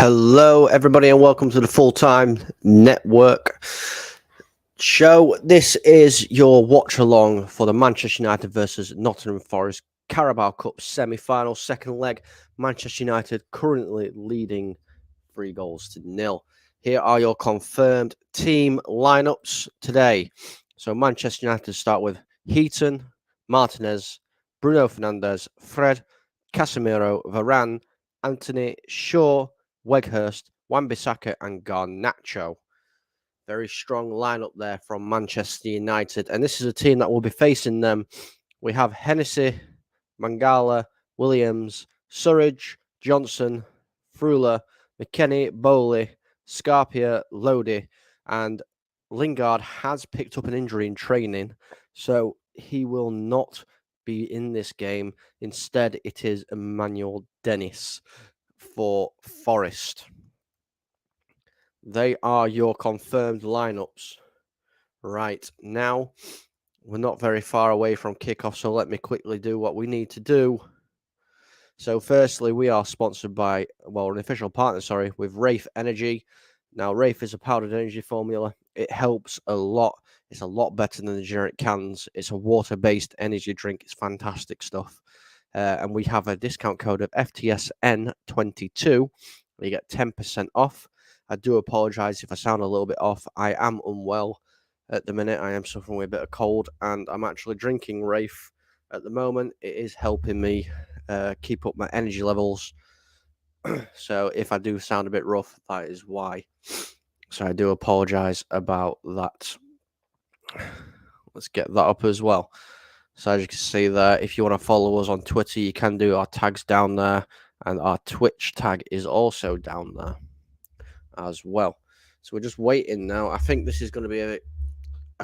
Hello, everybody, and welcome to the Full-Time Network show. This is your watch-along for the Manchester United versus Nottingham Forest Carabao Cup semi-final, second leg. Manchester United currently leading 3-0. Here are your confirmed team lineups today. So Manchester United start with Heaton, Martinez, Bruno Fernandes, Fred, Casemiro, Varane, Anthony, Shaw, Weghorst, Wan-Bissaka and Garnacho. Very strong lineup there from Manchester United. And this is a team that will be facing them. We have Hennessy, Mangala, Williams, Surridge, Johnson, Freuler, McKennie, Bowley, Scarpia, Lodi, and Lingard has picked up an injury in training, so he will not be in this game. Instead, it is Emmanuel Dennis for Forest. They are your confirmed lineups. Right, now we're not very far away from kickoff, so let me quickly do what we need to do. So firstly, we are sponsored by, an official partner, with Rafe Energy. Now, Rafe is a powdered energy formula. It helps a lot. It's a lot better than the generic cans. It's a water-based energy drink. It's fantastic stuff. And we have a discount code of FTSN22. You get 10% off. I do apologise if I sound a little bit off. I am unwell at the minute. I am suffering with a bit of cold, and I'm actually drinking Rafe at the moment. It is helping me keep up my energy levels. So if I do sound a bit rough, that is why. So I do apologise about that. Let's get that up as well. So as you can see there, if you want to follow us on Twitter, you can do. Our tag's down there, and our Twitch tag is also down there as well. So we're just waiting now. I think this is going to be a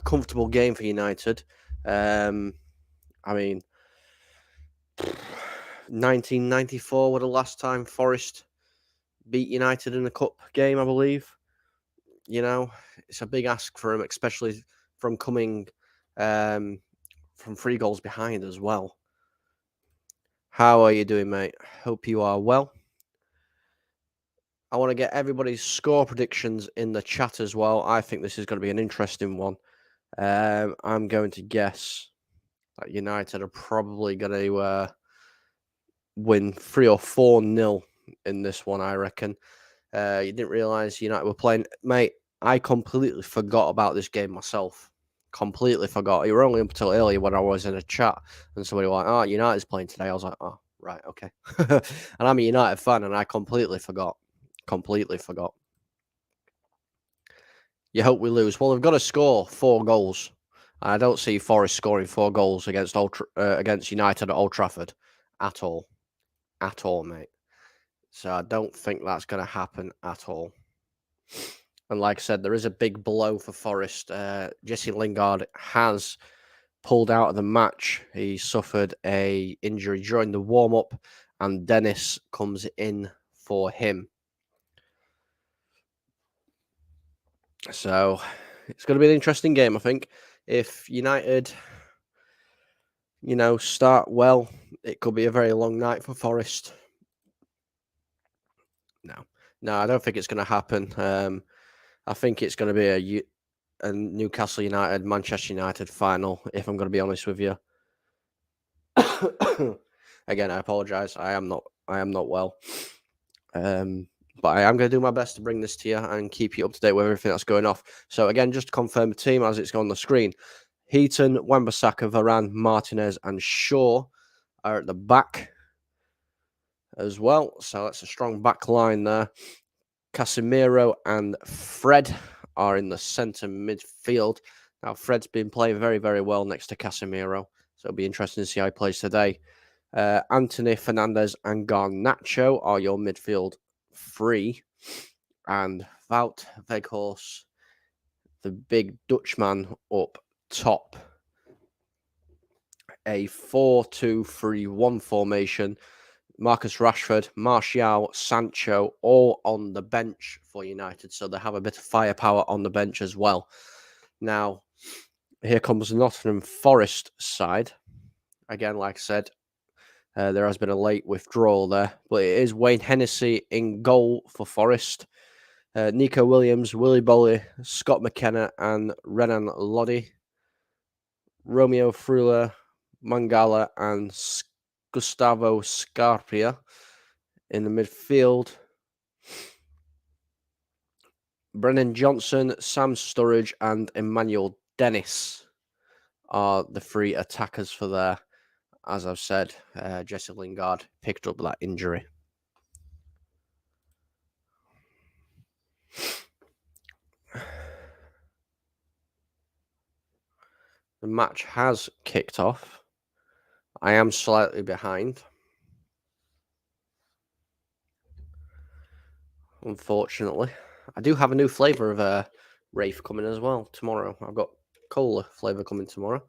comfortable game for United. 1994 were the last time Forest beat United in a cup game, I believe. You know, it's a big ask for him, especially from coming from 3 goals behind as well. How are you doing, mate? Hope you are well. I want to get everybody's score predictions in the chat as well. I think this is going to be an interesting one. I'm going to guess that United are probably going to win 3 or 4-0 in this one, I reckon. You didn't realise United were playing. Mate, I completely forgot about this game myself. Completely forgot. It was only up until earlier when I was in a chat and somebody was like, oh, United's playing today. I was like, oh, right, okay. And I'm a United fan, and I completely forgot. You hope we lose. Well, they've got to score 4 goals. I don't see Forest scoring 4 goals against United at Old Trafford at all. At all, mate. So I don't think that's going to happen at all. And like I said, there is a big blow for Forest. Jesse Lingard has pulled out of the match. He suffered an injury during the warm-up, and Dennis comes in for him. So it's going to be an interesting game, I think. If United, start well, it could be a very long night for Forest. No, I don't think it's going to happen. I think it's going to be a Newcastle United, Manchester United final, if I'm going to be honest with you. Again, I apologise. I am not well. But I am going to do my best to bring this to you and keep you up to date with everything that's going off. So again, just to confirm the team as it's on the screen. Heaton, Wan-Bissaka, Varane, Martinez and Shaw are at the back as well. So that's a strong back line there. Casemiro and Fred are in the centre midfield. Now, Fred's been playing very, very well next to Casemiro. So it'll be interesting to see how he plays today. Anthony, Fernandes and Garnacho are your midfield 3. And Wout Weghorst, the big Dutchman, up top. A 4-2-3-1 formation. Marcus Rashford, Martial, Sancho, all on the bench for United. So they have a bit of firepower on the bench as well. Now, here comes the Nottingham Forest side. Again, like I said, There has been a late withdrawal there, but it is Wayne Hennessy in goal for Forest. Nico Williams, Willy Bolly, Scott McKenna, and Renan Lodi. Romeo Frula, Mangala, and Gustavo Scarpia in the midfield. Brennan Johnson, Sam Sturridge, and Emmanuel Dennis are the three attackers for there. As I've said, Jesse Lingard picked up that injury. The match has kicked off. I am slightly behind, unfortunately. I do have a new flavour of Rafe coming as well tomorrow. I've got cola flavour coming tomorrow.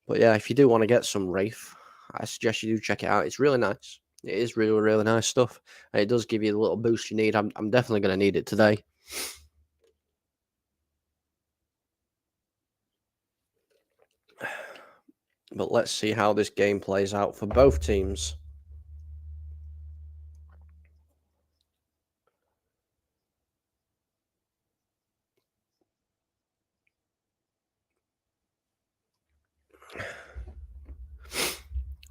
But yeah, if you do want to get some Rafe, I suggest you do check it out. It's really nice. It is really, really nice stuff. And it does give you the little boost you need. I'm definitely going to need it today. But let's see how this game plays out for both teams.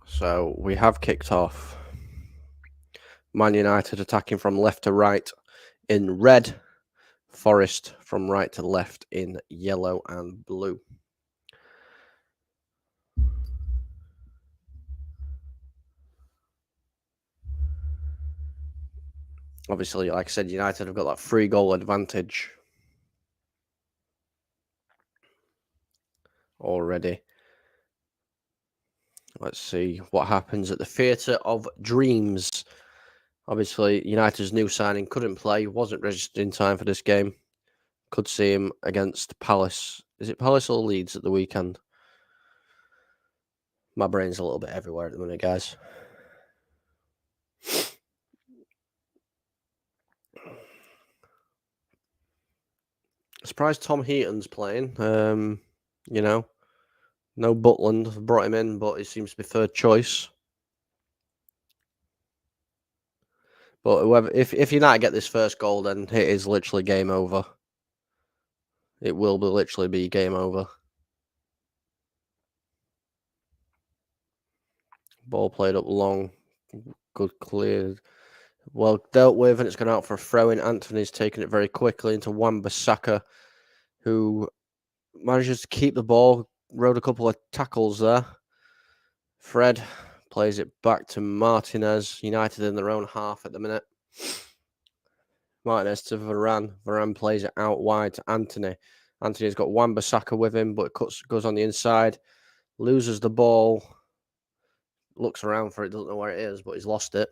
So we have kicked off. Man United attacking from left to right in red. Forest from right to left in yellow and blue. Obviously, like I said, United have got that 3-goal advantage already. Let's see what happens at the Theatre of Dreams. Obviously, United's new signing couldn't play, wasn't registered in time for this game. Could see him against Palace. Is it Palace or Leeds at the weekend? My brain's a little bit everywhere at the minute, guys. Surprised Tom Heaton's playing. You know, no Butland. Brought him in, but he seems to be third choice. But whoever, if United get this first goal, then it is literally game over. It will be literally be game over. Ball played up long, good cleared, well dealt with, and it's gone out for a throw-in. Anthony's taken it very quickly into Wan-Bissaka, who manages to keep the ball, rode a couple of tackles there. Fred plays it back to Martinez. United in their own half at the minute. Martinez to Varane. Varane plays it out wide to Anthony. Anthony's got Wan-Bissaka with him, but it goes on the inside. Loses the ball. Looks around for it, doesn't know where it is, but he's lost it.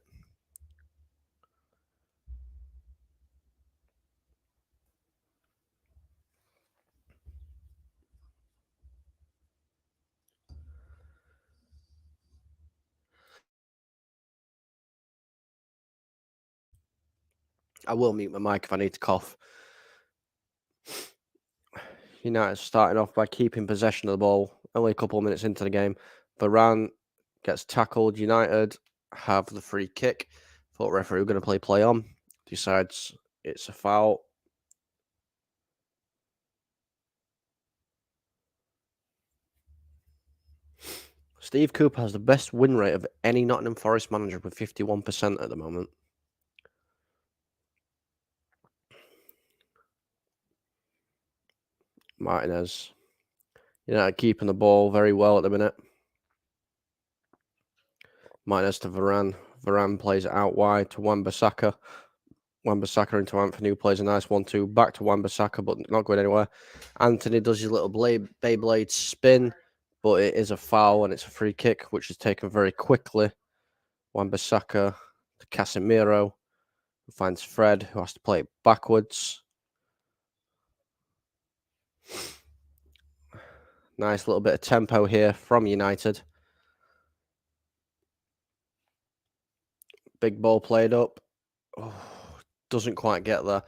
I will mute my mic if I need to cough. United starting off by keeping possession of the ball. Only a couple of minutes into the game. Varane gets tackled. United have the free kick. Thought referee going to play on. Decides it's a foul. Steve Cooper has the best win rate of any Nottingham Forest manager with 51% at the moment. Martinez. United keeping the ball very well at the minute. Martinez to Varane. Varane plays it out wide to Wan-Bissaka. Wan-Bissaka into Anthony, who plays a nice 1-2. Back to Wan-Bissaka, but not going anywhere. Anthony does his little Beyblade spin, but it is a foul and it's a free kick, which is taken very quickly. Wan-Bissaka to Casemiro, who finds Fred, who has to play it backwards. Nice little bit of tempo here from United. Big ball played up. Oh, doesn't quite get there.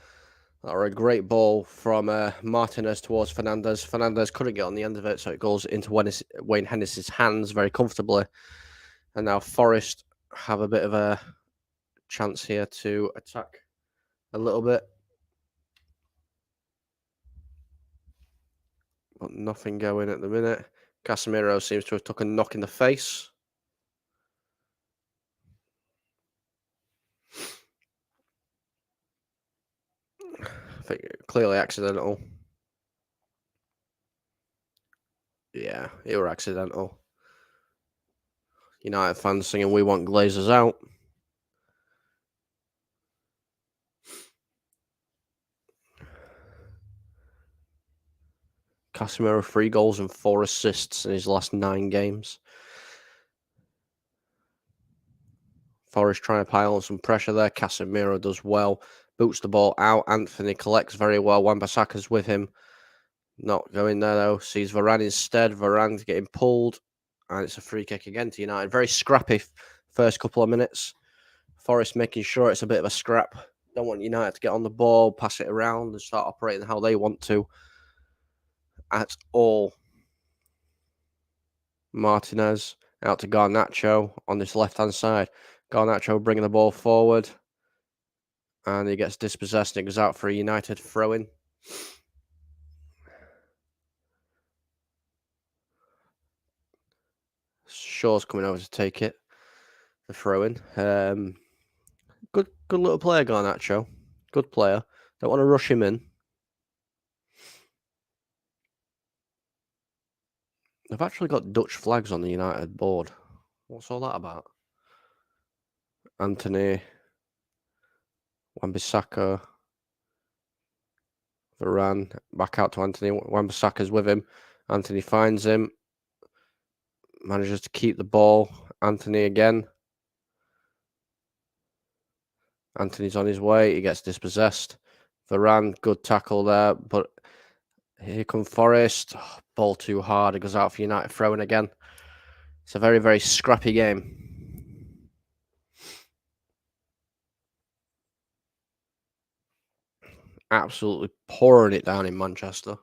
Or a great ball from Martinez towards Fernandez. Fernandez couldn't get on the end of it, so it goes into Wayne Hennessy's hands very comfortably. And now Forest have a bit of a chance here to attack a little bit. But nothing going at the minute. Casemiro seems to have took a knock in the face. I think clearly accidental. Yeah, it were accidental. United fans singing "We want Glazers out." Casemiro 3 goals and 4 assists in his last 9 games. Forest trying to pile on some pressure there. Casemiro does well. Boots the ball out. Anthony collects very well. Wan-Bissaka's with him. Not going there though. Sees Varane instead. Varane's getting pulled. And it's a free kick again to United. Very scrappy first couple of minutes. Forest making sure it's a bit of a scrap. Don't want United to get on the ball, pass it around, and start operating how they want to at all. Martinez out to Garnacho on this left-hand side. Garnacho bringing the ball forward. And he gets dispossessed and it goes out for a United throw-in. Shaw's coming over to take it. The throw-in. Good little player, Garnacho. Good player. Don't want to rush him in. They've actually got Dutch flags on the United board. What's all that about? Anthony, Wan-Bissaka, Varane, back out to Anthony. Wan-Bissaka's with him. Anthony finds him. Manages to keep the ball. Anthony again. Anthony's on his way. He gets dispossessed. Varane, good tackle there. But here come Forest. Oh, ball too hard. It goes out for United throwing again. It's a very, very scrappy game. Absolutely pouring it down in Manchester.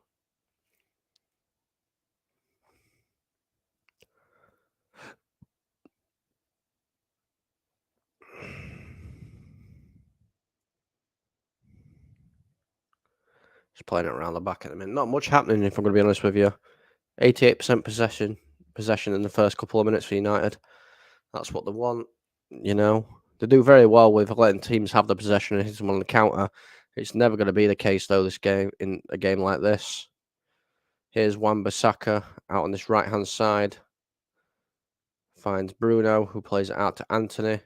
Just playing it around the back at the minute. Not much happening, if I'm going to be honest with you. 88% possession in the first couple of minutes for United. That's what they want. You know, they do very well with letting teams have the possession and hitting them on the counter. It's never going to be the case, though, this game, in a game like this. Here's Wan-Bissaka out on this right-hand side. Finds Bruno, who plays it out to Anthony.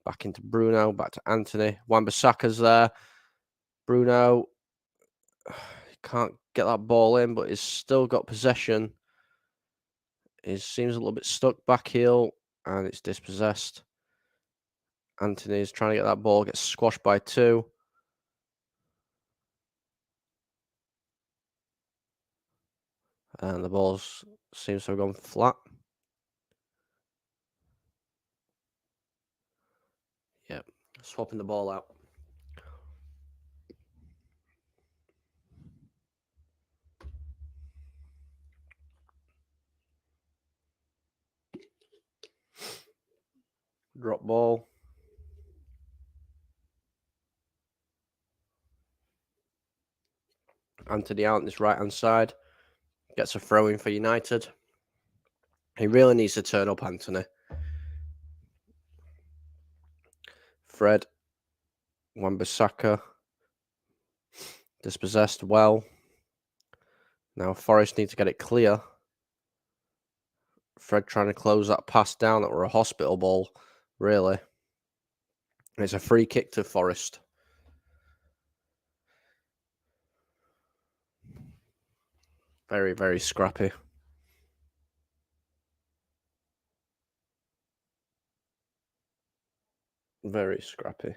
Back into Bruno, back to Anthony. Wan-Bissaka's there. Bruno can't get that ball in, but he's still got possession. He seems a little bit stuck back heel, and it's dispossessed. Anthony's trying to get that ball, gets squashed by 2. And the ball seems to have gone flat. Yep, swapping the ball out. Drop ball. Anthony out on this right-hand side. Gets a throw in for United. He really needs to turn up, Anthony. Fred. Wan-Bissaka. Dispossessed well. Now Forest need to get it clear. Fred trying to close that pass down that were a hospital ball, really. And it's a free kick to Forest. Very, very scrappy. Very scrappy.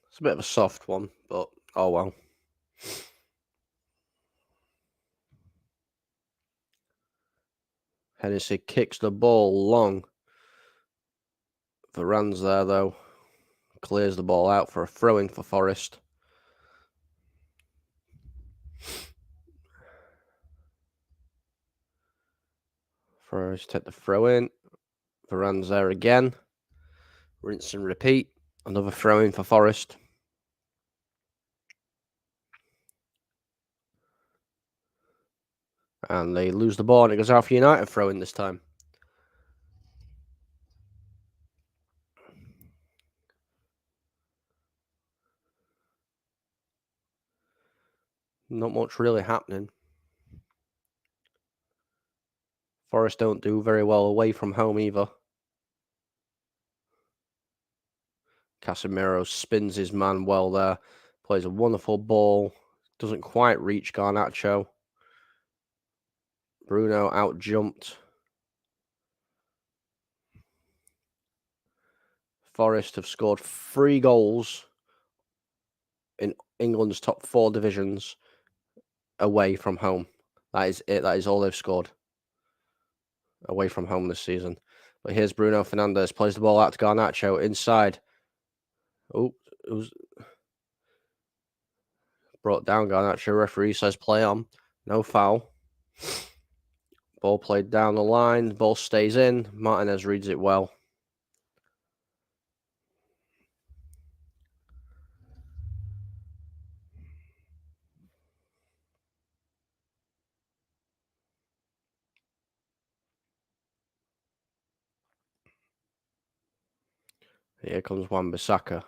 It's a bit of a soft one, but oh well. Hennessy kicks the ball long. Varane's there, though. Clears the ball out for a throw-in for Forest. Forest take the throw in. Varane's there again. Rinse and repeat. Another throw in for Forest. And they lose the ball, and it goes out for United throw in this time. Not much really happening. Forest don't do very well away from home either. Casemiro spins his man well there. Plays a wonderful ball. Doesn't quite reach Garnacho. Bruno out jumped. Forest have scored 3 goals in England's top 4 divisions away from home. That is it. That is all they've scored away from home this season. But here's Bruno Fernandes. Plays the ball out to Garnacho inside. Oh, it was brought down. Garnacho. Referee says play on. No foul. Ball played down the line. The ball stays in. Martinez reads it well. Here comes Wan-Bissaka.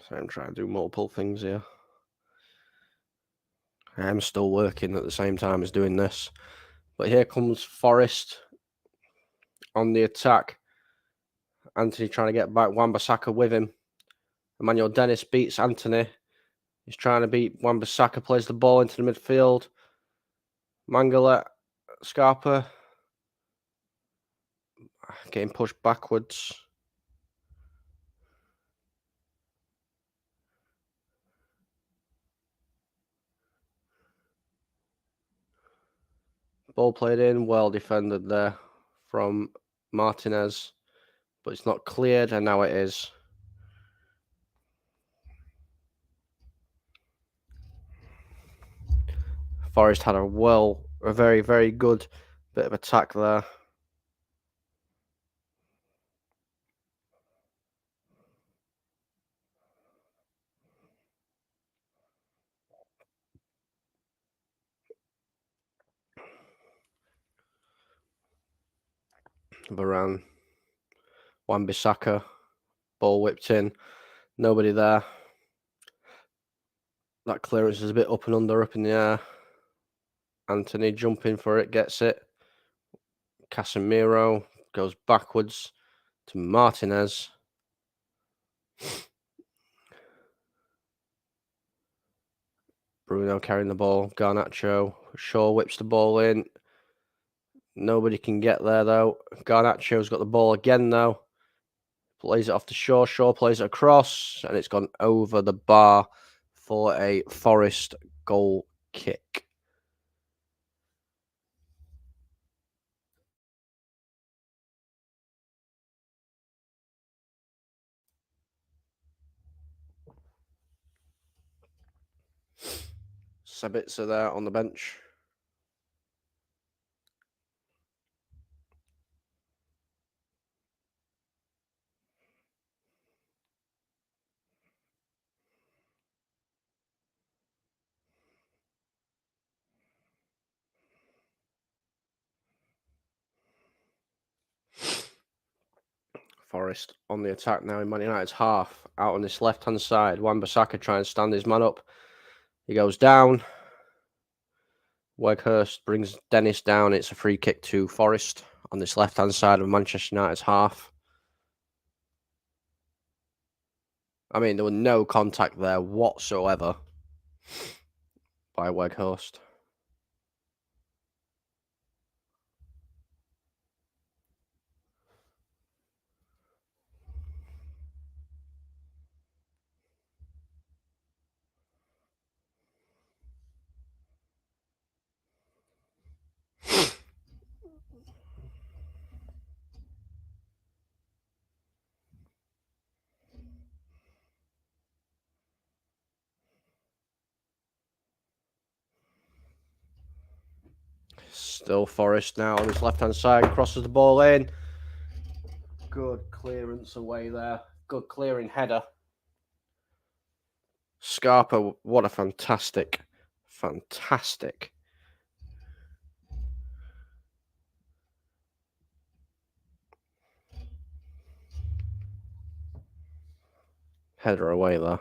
So I'm trying to do multiple things here. I'm still working at the same time as doing this. But here comes Forest on the attack. Anthony trying to get back. Wan-Bissaka with him. Emmanuel Dennis beats Anthony. He's trying to beat Wan-Bissaka. Plays the ball into the midfield. Mangala, Scarpa getting pushed backwards. Ball played in, well defended there from Martinez, but it's not cleared, and now it is. Forest had a very, very good bit of attack there. Varane, Wan-Bissaka, ball whipped in, nobody there. That clearance is a bit up and under, up in the air. Anthony jumping for it, gets it. Casemiro goes backwards to Martinez. Bruno carrying the ball. Garnacho. Shaw whips the ball in. Nobody can get there, though. Garnacho's got the ball again, though. Plays it off to Shaw. Shaw plays it across, and it's gone over the bar for a Forest goal kick. Sabitzer there on the bench. Forest on the attack now in Man United's half. Out on this left-hand side. Wan-Bissaka trying to stand his man up. He goes down. Weghorst brings Dennis down. It's a free kick to Forest on this left-hand side of Manchester United's half. I mean, there was no contact there whatsoever by Weghorst. Still Forest now on his left-hand side, crosses the ball in. Good clearance away there. Good clearing header. Scarpa, what a fantastic header away there.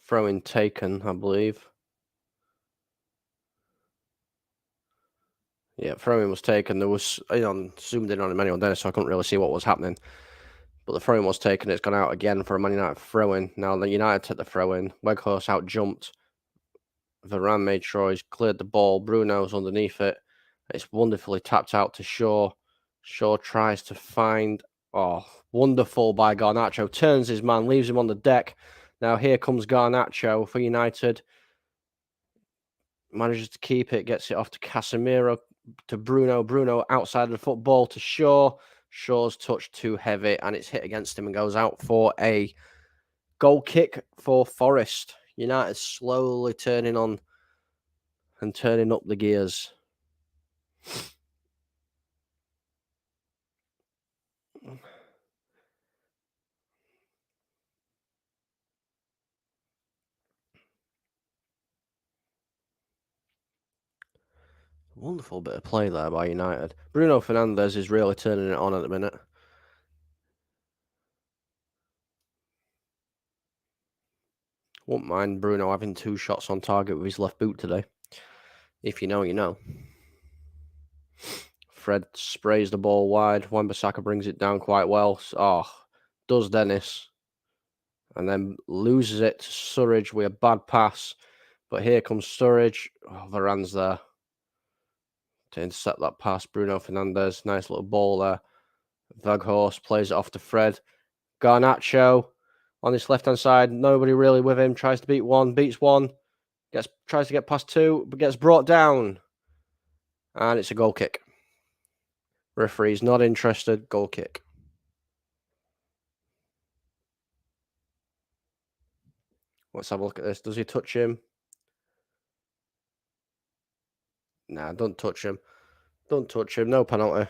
Throw-in taken, I believe. Yeah, throw-in was taken. There was, zoomed in on Emmanuel Dennis, so I couldn't really see what was happening. But the throw-in was taken. It's gone out again for a Man United throw-in. Now the United took the throw-in. Weghorst out-jumped. Varane made sure he's cleared the ball. Bruno's underneath it. It's wonderfully tapped out to Shaw. Shaw tries to find... Oh, wonderful by Garnacho. Turns his man, leaves him on the deck. Now here comes Garnacho for United. Manages to keep it, gets it off to Casemiro, to Bruno. Bruno outside of the football to Shaw. Shaw's touch too heavy and it's hit against him and goes out for a goal kick for Forest. United slowly turning on and turning up the gears. Wonderful bit of play there by United. Bruno Fernandes is really turning it on at the minute. Wouldn't mind Bruno having 2 shots on target with his left boot today. If you know, you know. Fred sprays the ball wide. Wan-Bissaka brings it down quite well. Does Dennis. And then loses it to Surridge with a bad pass. But here comes Surridge. Varane's there to intercept that pass. Bruno Fernandes, nice little ball there. Weghorst plays it off to Fred. Garnacho on his left-hand side. Nobody really with him. Tries to beat one. Beats one. Tries to get past 2, but gets brought down. And it's a goal kick. Referee's not interested. Goal kick. Let's have a look at this. Does he touch him? Nah, don't touch him. Don't touch him. No penalty.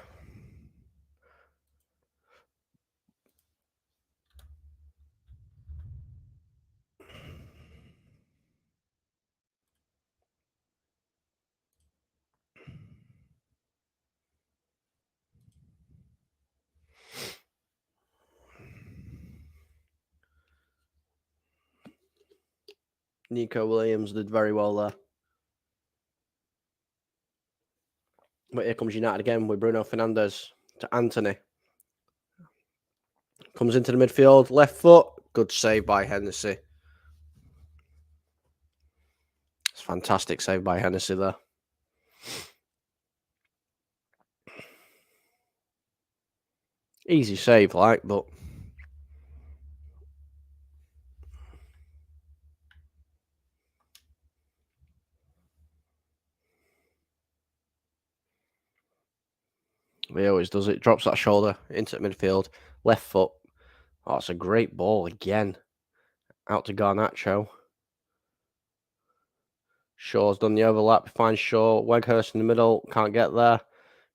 Nico Williams did very well there. But here comes United again with Bruno Fernandes to Anthony. Comes into the midfield, left foot. Good save by Hennessy. It's a fantastic save by Hennessy there. Easy save, but... He always does it. Drops that shoulder into the midfield. Left foot. Oh, it's a great ball again. Out to Garnacho. Shaw's done the overlap. Finds Shaw. Weghorst in the middle. Can't get there.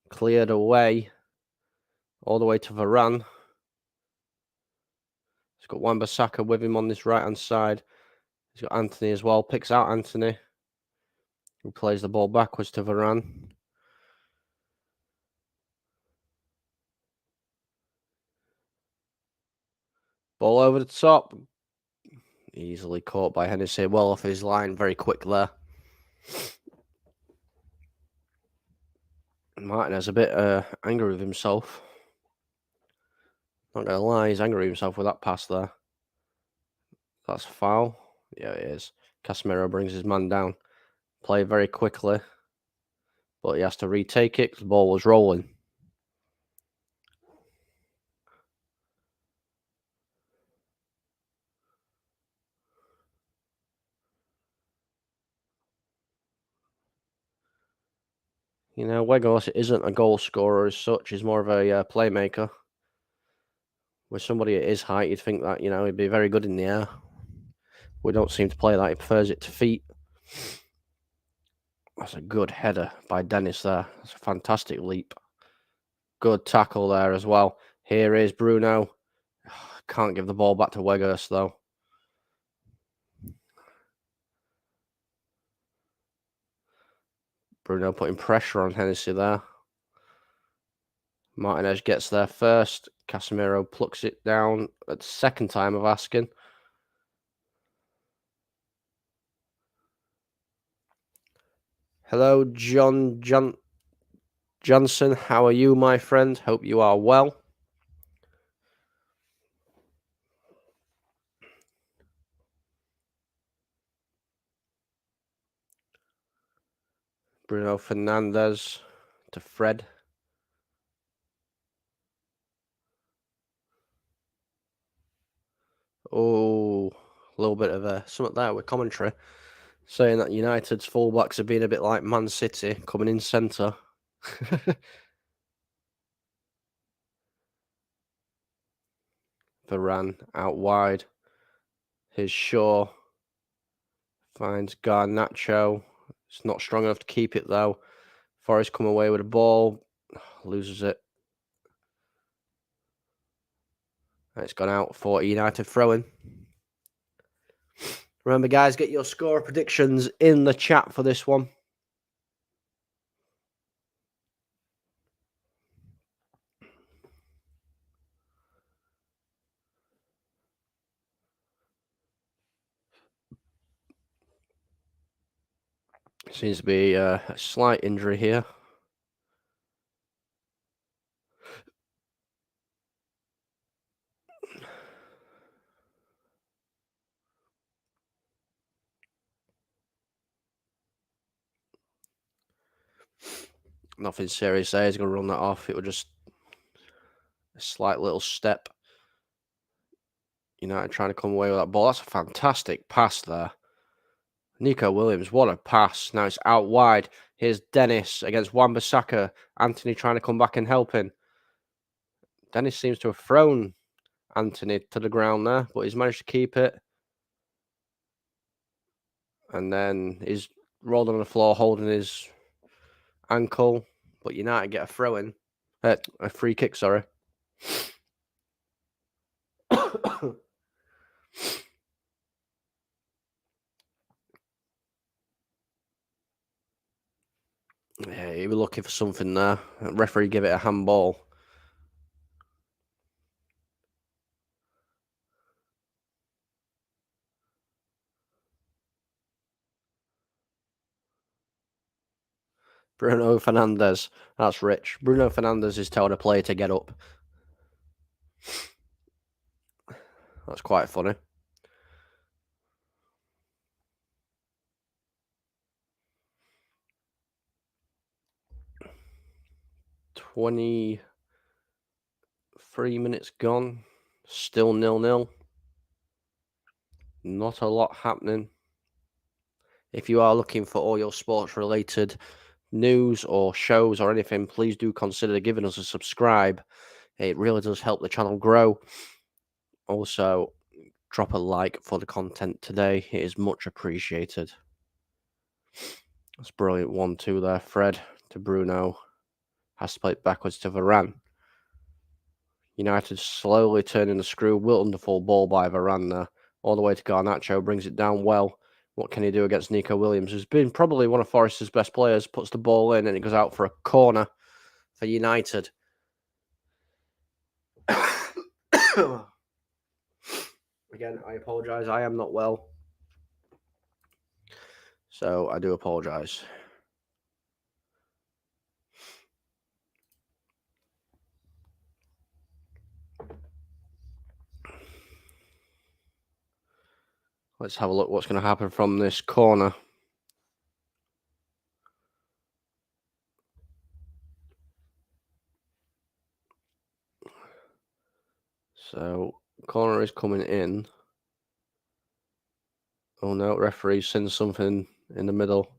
Cleared away. All the way to Varane. He's got Wan-Bissaka with him on this right-hand side. He's got Anthony as well. Picks out Anthony. Who plays the ball backwards to Varane. Ball over the top. Easily caught by Hennessy. Well off his line. Very quick there. Martinez a bit angry with himself. Not going to lie, he's angry with himself with that pass there. That's a foul. Yeah, it is. Casemiro brings his man down. Play very quickly. But he has to retake it because the ball was rolling. You know, Weghorst isn't a goal scorer as such. He's more of a playmaker. With somebody at his height, you'd think that, he'd be very good in the air. We don't seem to play that. He prefers it to feet. That's a good header by Dennis there. That's a fantastic leap. Good tackle there as well. Here is Bruno. Can't give the ball back to Weghorst, though. Bruno putting pressure on Hennessy there. Martinez gets there first. Casemiro plucks it down at the second time of asking. Hello, Johnson. How are you, my friend? Hope you are well. Bruno Fernandes to Fred. Oh, a little bit of something there with commentary saying that United's fullbacks have been a bit like Man City coming in centre. Varane out wide. Here's Shaw. Finds Garnacho. It's not strong enough to keep it though. Forrest come away with a ball. Loses it. It's gone out for United throw-in. Remember, guys, get your score predictions in the chat for this one. Seems to be a slight injury here. Nothing serious there. He's going to run that off. It was just a slight little step. United trying to come away with that ball. That's a fantastic pass there. Nico Williams, what a pass. Now it's out wide. Here's Dennis against Wan-Bissaka. Anthony trying to come back and help him. Dennis seems to have thrown Anthony to the ground there, but he's managed to keep it. And then he's rolled on the floor holding his ankle. But United get a throw-in. A free kick, sorry. Yeah, he was looking for something there. The referee gave it a handball. Bruno Fernandes. That's rich. Bruno Fernandes is telling a player to get up. That's quite funny. $23 minutes gone. Still 0-0. Not a lot happening. If you are looking for all your sports-related news or shows or anything, please do consider giving us a subscribe. It really does help the channel grow. Also, drop a like for the content today. It is much appreciated. That's brilliant 1-2 there. Fred to Bruno. Has to play it backwards to Varane. United slowly turning the screw. Wonderful ball by Varane there. All the way to Garnacho. Brings it down well. What can he do against Nico Williams, who's been probably one of Forest's best players? Puts the ball in and it goes out for a corner for United. Again, I apologise. I am not well. So I do apologise. Let's have a look what's going to happen from this corner. So, corner is coming in. Oh no, referee sends something in the middle.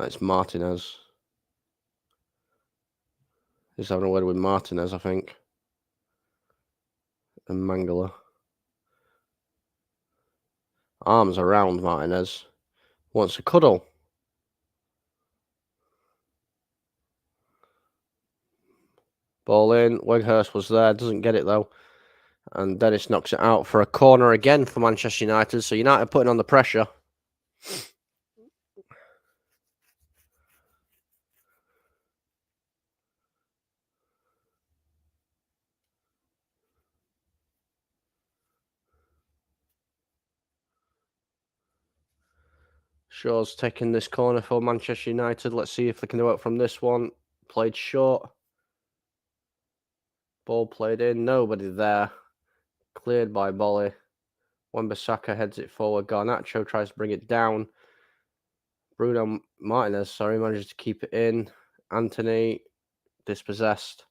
It's Martinez. He's having a word with Martinez, I think. And Mangala. Arms around Martinez. Wants a cuddle. Ball in. Weghurst was there. Doesn't get it, though. And Dennis knocks it out for a corner again for Manchester United. So United putting on the pressure. Shaw's taking this corner for Manchester United. Let's see if they can do it from this one. Played short. Ball played in. Nobody there. Cleared by Bolly. Wan-Bissaka heads it forward. Garnacho tries to bring it down. Bruno Martinez, manages to keep it in. Anthony dispossessed.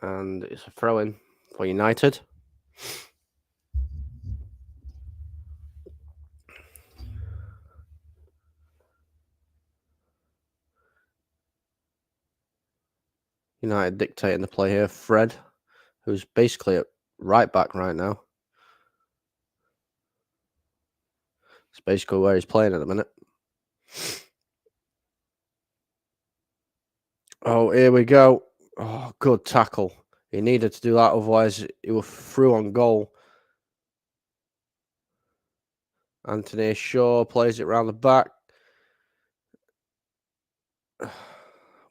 And it's a throw-in for United. United dictating the play here. Fred, who's basically at right back right now. It's basically where he's playing at the minute. Oh, here we go. Oh, good tackle. He needed to do that, otherwise he was through on goal. Anthony Shaw plays it round the back.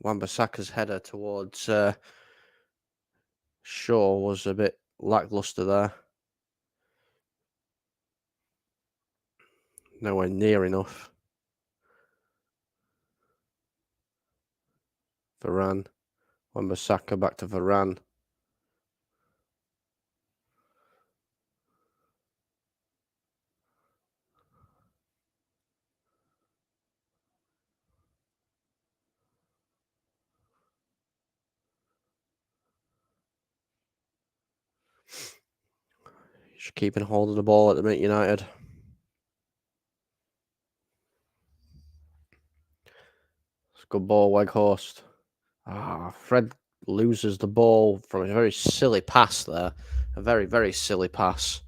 Wan-Bissaka's header towards Shaw was a bit lackluster there. Nowhere near enough. Varane. Wan-Bissaka back to Varane. He's keeping hold of the ball at the minute, United. It's a good ball, Weghorst. Fred loses the ball from a very silly pass there. A very, very silly pass.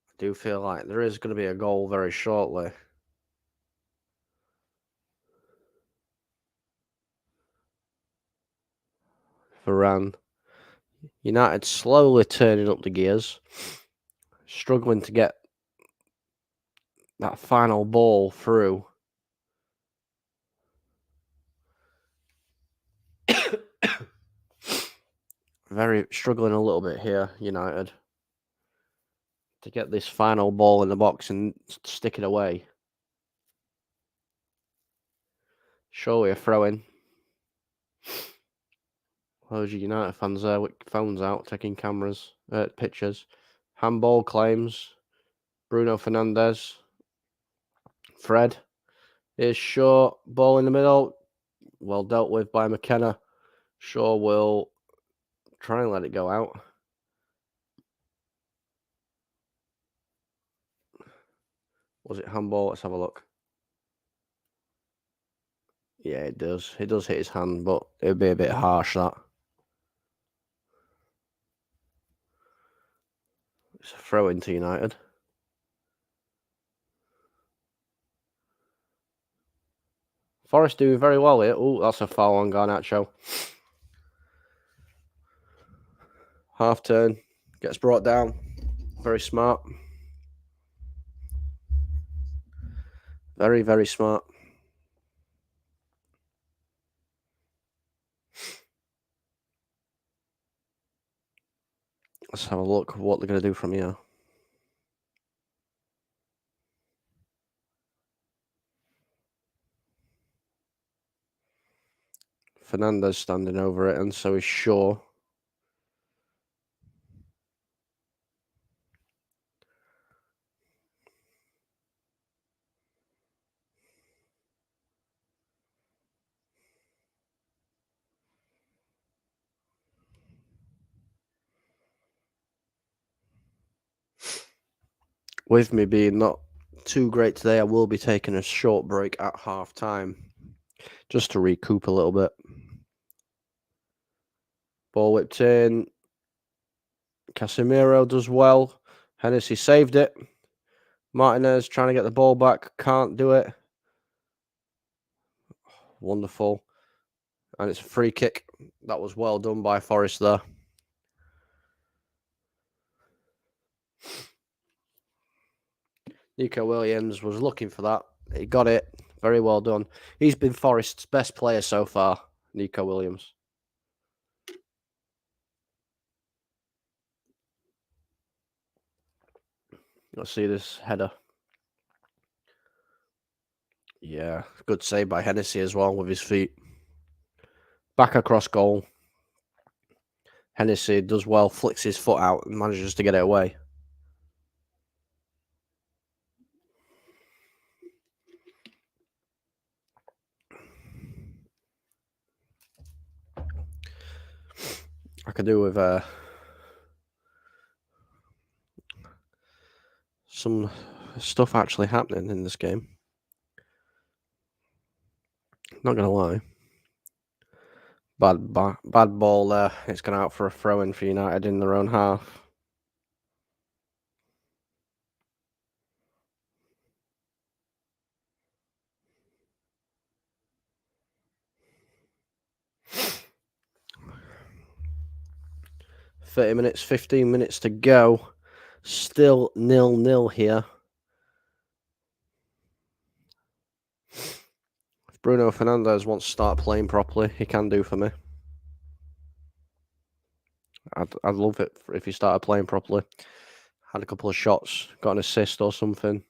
I do feel like there is going to be a goal very shortly. Varane. United slowly turning up the gears. Struggling to get that final ball through. Very struggling a little bit here, United, to get this final ball in the box and stick it away. Surely a throw-in. Loads of United fans there with phones out, taking pictures. Handball claims. Bruno Fernandes. Fred. Here's Shaw. Ball in the middle. Well dealt with by McKenna. Shaw will try and let it go out. Was it handball? Let's have a look. Yeah, it does. It does hit his hand, but it would be a bit harsh, that. It's a throw into United. Forest doing very well here. Oh, that's a foul on Garnacho. Half turn. Gets brought down. Very smart. Very, very smart. Let's have a look at what they're going to do from here. Fernandes standing over it, and so is Shaw. With me being not too great today. I will be taking a short break at half time just to recoup a little bit. Ball whipped in. Casemiro does well. Hennessy saved it. Martinez trying to get the ball back. Can't do it. Wonderful. And it's a free kick. That was well done by Forest there. Nico Williams was looking for that. He got it. Very well done. He's been Forest's best player so far, Nico Williams. Let's see this header. Yeah, good save by Hennessy as well with his feet. Back across goal. Hennessy does well, flicks his foot out and manages to get it away. I could do with some stuff actually happening in this game. Not going to lie. Bad ball there. It's gone out for a throw-in for United in their own half. .30 minutes, 15 minutes to go. Still 0-0 here. If Bruno Fernandes wants to start playing properly, he can do for me. I'd love it if he started playing properly. Had a couple of shots, got an assist or something.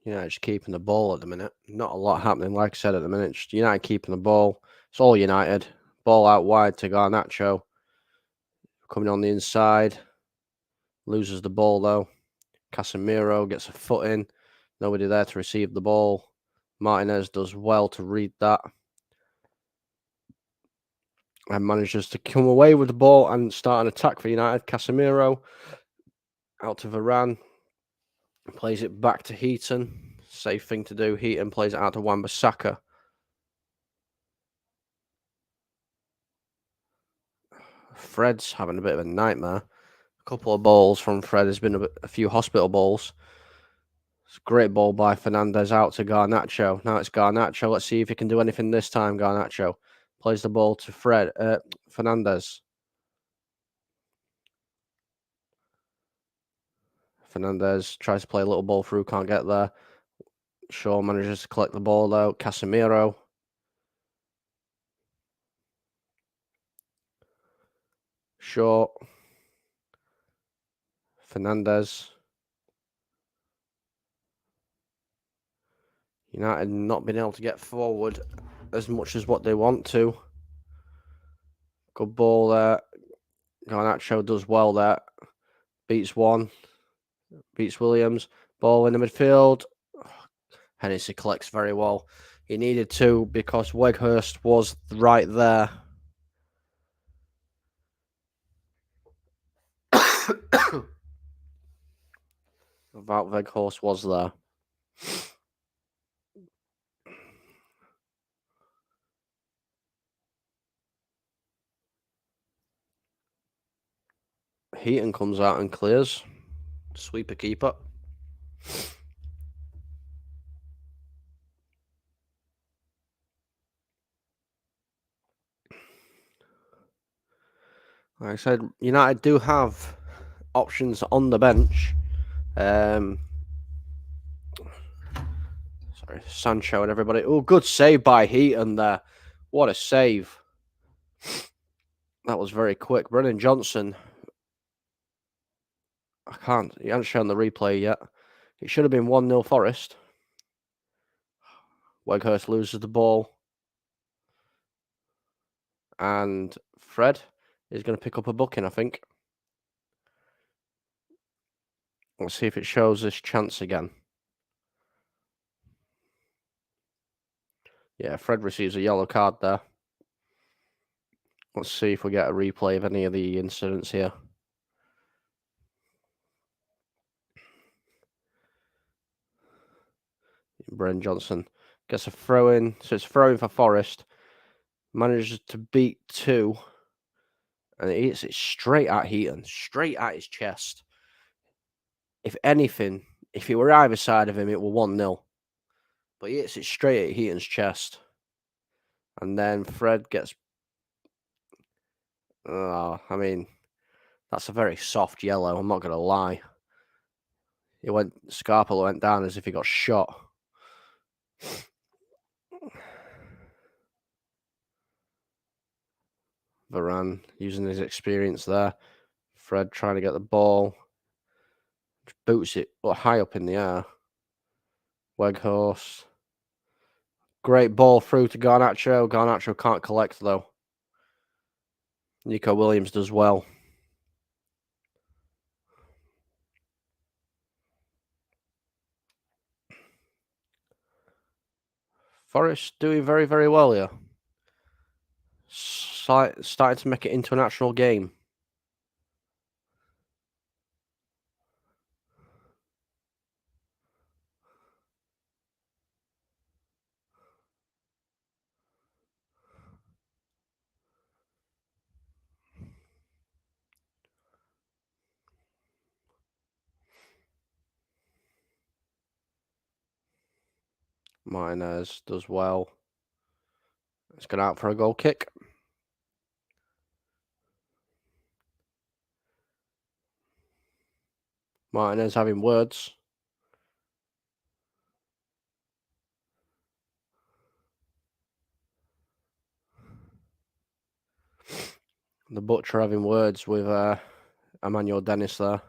Yeah, just keeping the ball at the minute. Not a lot happening, like I said, at the minute. Just United keeping the ball. It's all United. Ball out wide to Garnacho. Coming on the inside. Loses the ball, though. Casemiro gets a foot in. Nobody there to receive the ball. Martinez does well to read that. And manages to come away with the ball and start an attack for United. Casemiro out to Varane. Plays it back to Heaton. Safe thing to do. Heaton plays it out to Wan-Bissaka. Fred's having a bit of a nightmare. A couple of balls from Fred. There's been a few hospital balls. It's a great ball by Fernandes out to Garnacho. Now it's Garnacho. Let's see if he can do anything this time. Garnacho plays the ball to Fernandes. Fernandes tries to play a little ball through. Can't get there. Shaw manages to collect the ball though. Casemiro. Shaw. Fernandes. United not being able to get forward as much as what they want to. Good ball there. Garnacho does well there. Beats one. Beats Williams. Ball in the midfield. Hennessy collects very well. He needed to because Weghorst was right there. Wout Weghorst was there. Heaton comes out and clears. Sweeper keeper. Like I said, United do have options on the bench. Sorry, Sancho and everybody. Oh, good save by Heaton there. What a save. That was very quick. Brennan Johnson. He hasn't shown the replay yet. It should have been 1-0 Forest. Weghorst loses the ball. And Fred is going to pick up a booking, I think. Let's see if it shows this chance again. Yeah, Fred receives a yellow card there. Let's see if we get a replay of any of the incidents here. Bren Johnson gets a throw in. So it's throw in for Forest. Manages to beat 2. And it hits it straight at Heaton. Straight at his chest. If anything, if it were either side of him, it were 1-0. But he hits it straight at Heaton's chest. And then Fred gets... I mean, that's a very soft yellow, I'm not going to lie. Scarpa went down as if he got shot. Varane using his experience there. Fred trying to get the ball. Boots it high up in the air. Weghorst. Great ball through to Garnacho. Garnacho can't collect though. Nico Williams does well. Forest doing very, very well here. Starting to make it into an actual game. Martinez does well. It's gone out for a goal kick. Martinez having words. The Butcher having words with Emmanuel Dennis there.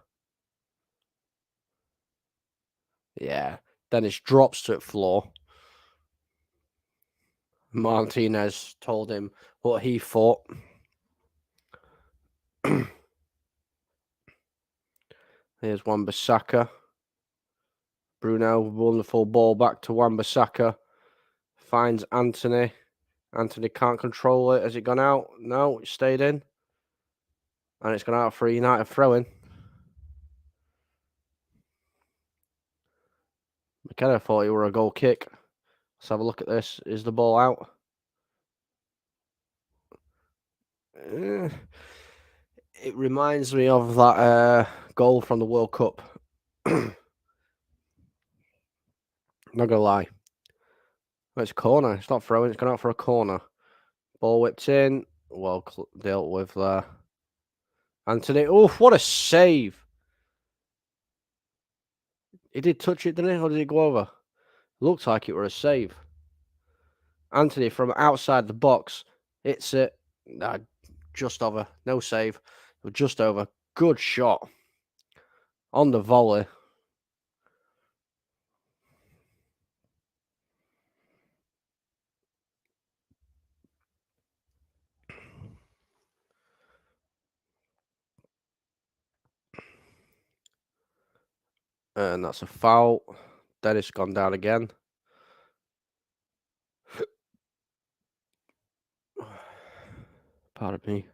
Yeah, Dennis drops to the floor. Martinez told him what he thought. Here's Wan-Bissaka. Bruno, wonderful ball back to Wan-Bissaka. Finds Anthony. Anthony can't control it. Has it gone out? No, it stayed in. And it's gone out for a United throw-in. McKenna thought it were a goal kick. Let's have a look at this. Is the ball out? It reminds me of that goal from the World Cup. Not gonna lie. It's a corner. It's not throwing. It's gone out for a corner. Ball whipped in. Well dealt with there. Anthony. Oh, what a save! He did touch it, didn't he? Or did it go over? Looked like it were a save. Anthony from outside the box hits it. Just over. No save. Just over. Good shot. On the volley. And that's a foul. Dennis gone down again. Pardon me.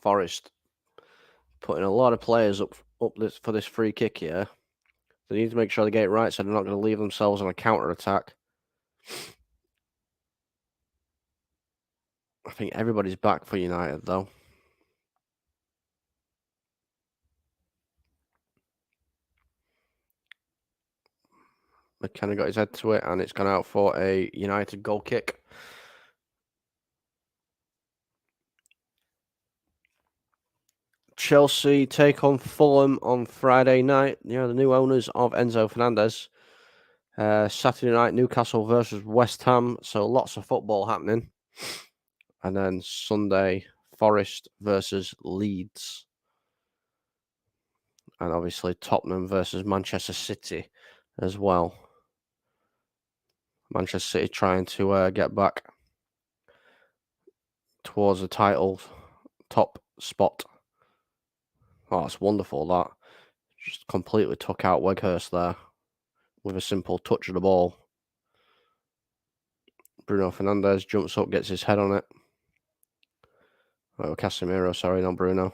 Forest putting a lot of players up for this free kick here. They need to make sure they get it right so they're not going to leave themselves on a counter-attack. I think everybody's back for United, though. McKenna got his head to it, and it's gone out for a United goal kick. Chelsea take on Fulham on Friday night. The new owners of Enzo Fernandez. Saturday night, Newcastle versus West Ham. So lots of football happening. And then Sunday, Forest versus Leeds. And obviously Tottenham versus Manchester City as well. Manchester City trying to get back towards the title top spot. Oh, that's wonderful, that. Just completely took out Weghorst there with a simple touch of the ball. Bruno Fernandes jumps up, gets his head on it. Oh, Casemiro, sorry, not Bruno.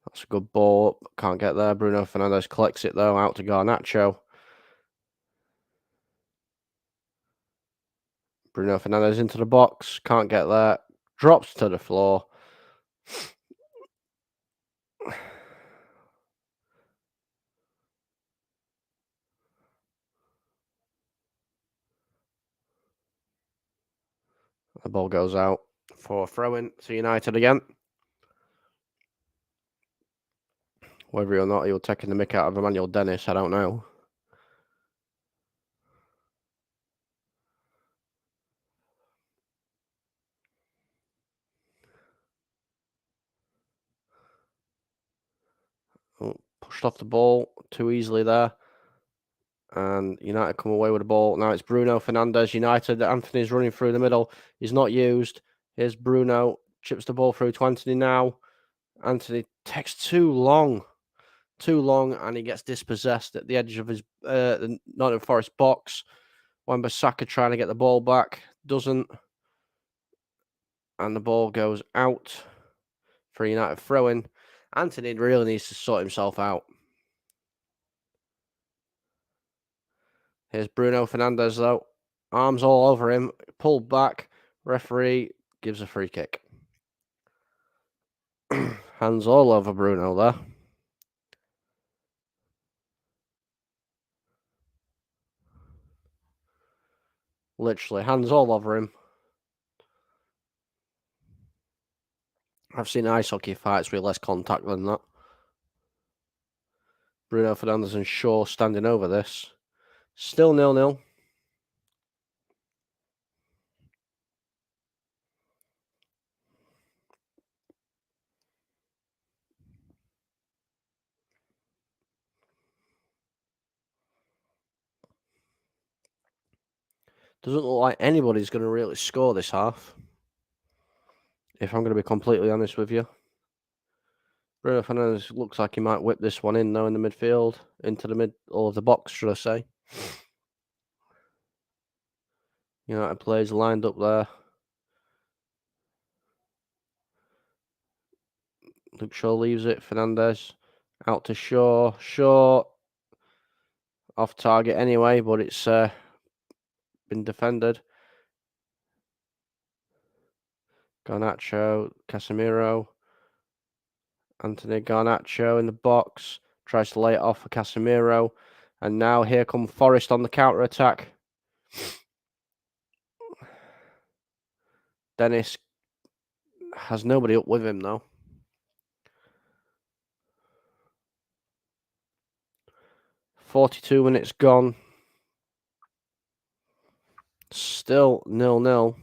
That's a good ball. Can't get there. Bruno Fernandes collects it, though, out to Garnacho. Bruno Fernandes into the box. Can't get there. Drops to the floor. The ball goes out for a throw-in to United again. Whether or not he was taking the mick out of Emmanuel Dennis, I don't know. Oh, pushed off the ball too easily there. And United come away with the ball. Now it's Bruno Fernandes. United, Anthony's running through the middle. He's not used. Here's Bruno. Chips the ball through to Anthony now. Anthony takes too long, and he gets dispossessed at the edge of his the Nottingham Forest box. Wan-Bissaka trying to get the ball back, doesn't, and the ball goes out for United throw-in. Anthony really needs to sort himself out. Here's Bruno Fernandes, though. Arms all over him, pulled back. Referee gives a free kick. Hands all over Bruno there. Literally, hands all over him. I've seen ice hockey fights with less contact than that. Bruno Fernandes and Shaw standing over this. Still 0-0. Doesn't look like anybody's going to really score this half, if I'm going to be completely honest with you. Bruno Fernandes looks like he might whip this one in, though, in the midfield. Into the middle of the box, should I say. United players lined up there. Luke Shaw leaves it. Fernandes out to Shaw. Shaw off target anyway, but it's been defended. Garnacho, Casemiro. Anthony Garnacho in the box. Tries to lay it off for Casemiro. And now here come Forest on the counter-attack. Dennis has nobody up with him, though. "42 minutes gone. Still 0-0.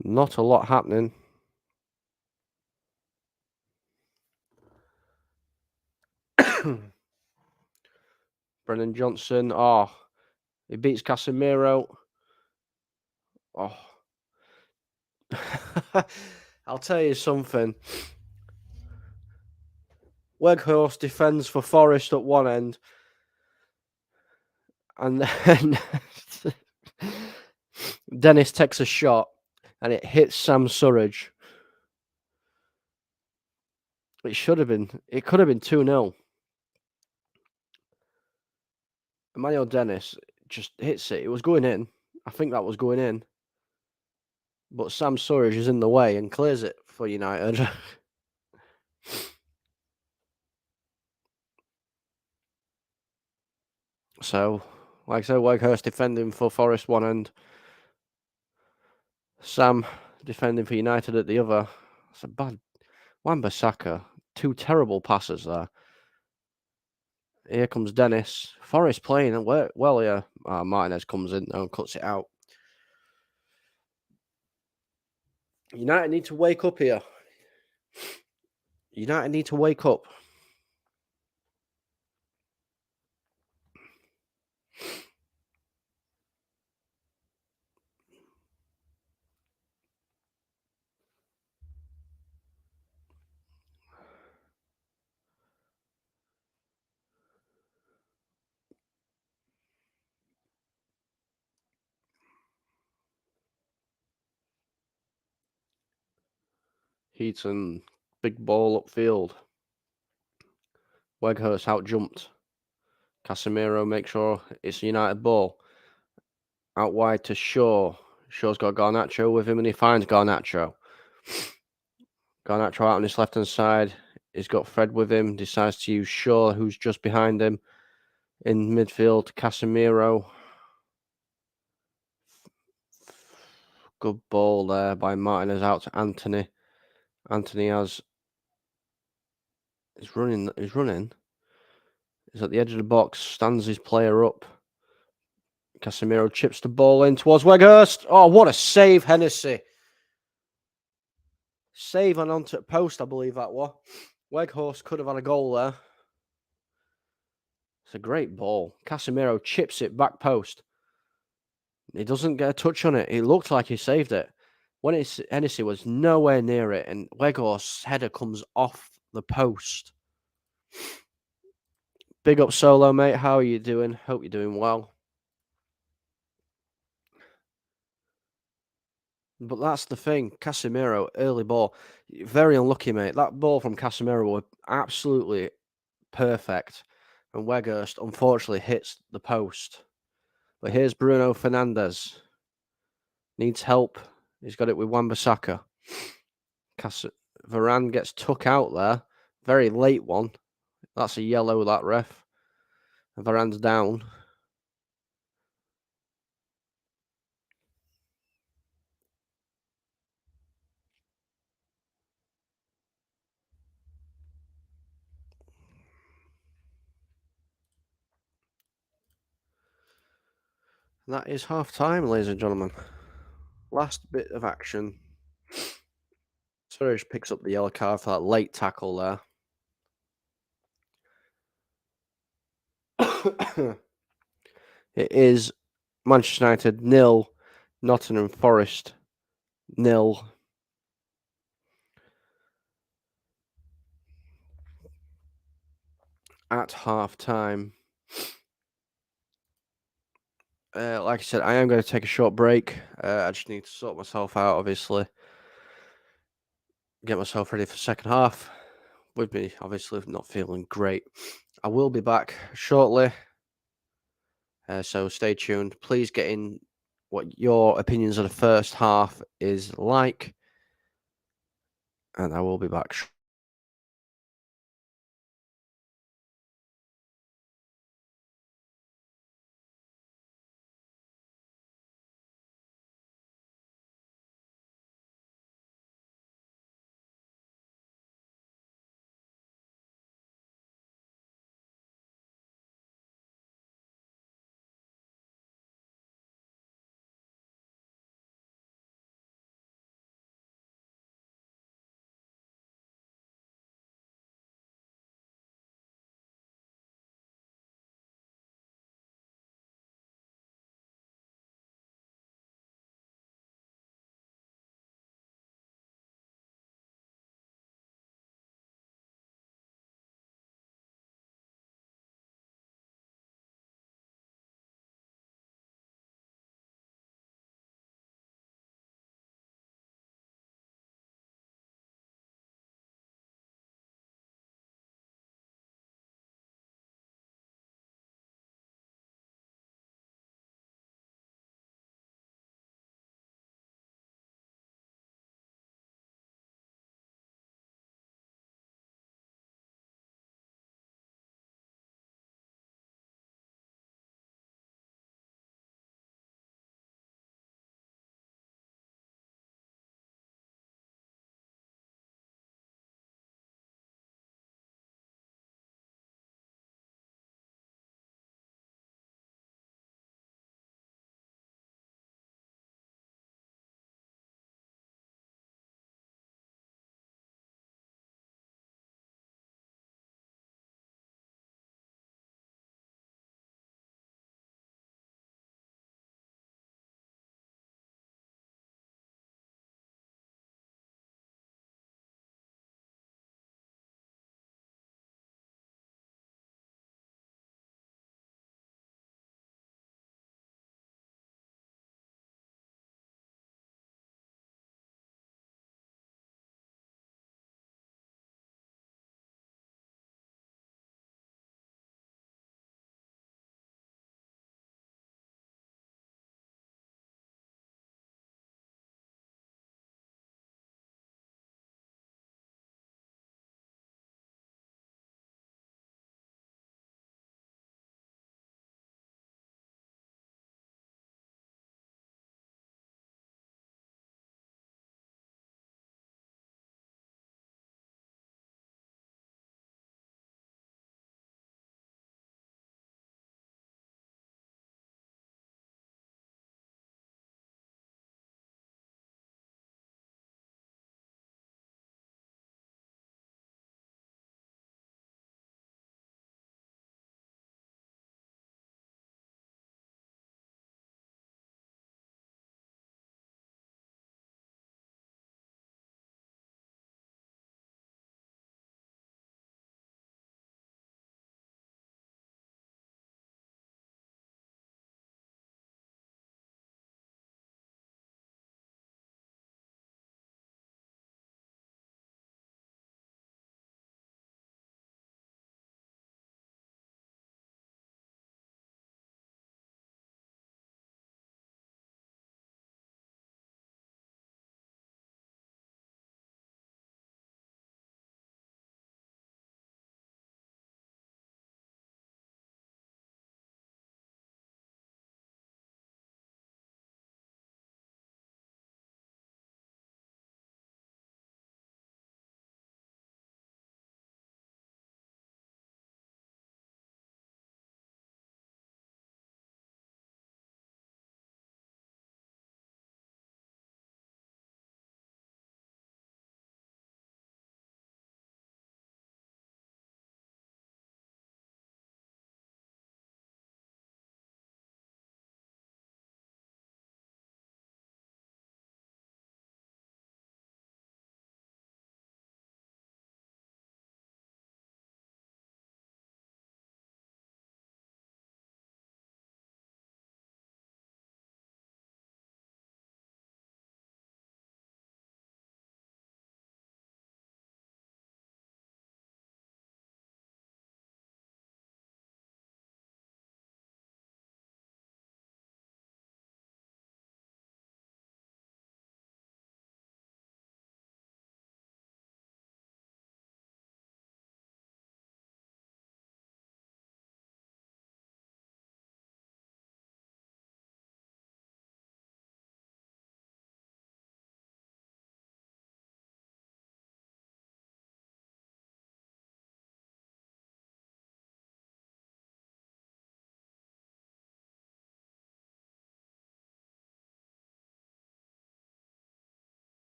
Not a lot happening. Brennan Johnson. Oh, he beats Casemiro. Oh. I'll tell you something. Weghorst defends for Forest at one end. And then Dennis takes a shot and it hits Sam Surridge. It could have been 2-0. Emmanuel Dennis just hits it. It was going in. I think that was going in. But Sam Surridge is in the way and clears it for United. So, like I said, Weghorst defending for Forest one end. Sam defending for United at the other. It's a bad Wan-Bissaka. Two terrible passes there. Here comes Dennis. Forest playing well here. Martinez comes in and cuts it out. United need to wake up here. United need to wake up. Heaton, big ball upfield. Weghorst out jumped. Casemiro makes sure it's a United ball. Out wide to Shaw. Shaw's got Garnacho with him and he finds Garnacho. Garnacho out on his left hand side. He's got Fred with him. Decides to use Shaw, who's just behind him. In midfield, Casemiro. Good ball there by Martinez out to Anthony. Anthony he's running. He's at the edge of the box, stands his player up. Casemiro chips the ball in towards Weghorst. Oh, what a save, Hennessy. Save and onto the post, I believe that was. Weghorst could have had a goal there. It's a great ball. Casemiro chips it back post. He doesn't get a touch on it. It looked like he saved it. When Hennessy was nowhere near it, and Weghorst's header comes off the post. Big up Solo, mate. How are you doing? Hope you're doing well. But that's the thing. Casemiro, early ball. Very unlucky, mate. That ball from Casemiro was absolutely perfect. And Weghorst, unfortunately, hits the post. But here's Bruno Fernandes. Needs help. He's got it with Wan-Bissaka. Varane gets took out there. Very late one. That's a yellow, that ref. And Varane's down. And that is half time, ladies and gentlemen. Last bit of action. Surridge picks up the yellow card for that late tackle there. It is Manchester United 0, Nottingham Forest 0. At half time. Like I said, I am going to take a short break. I just need to sort myself out, obviously. Get myself ready for second half. With me, obviously, not feeling great. I will be back shortly. So stay tuned. Please get in what your opinions of the first half is like. And I will be back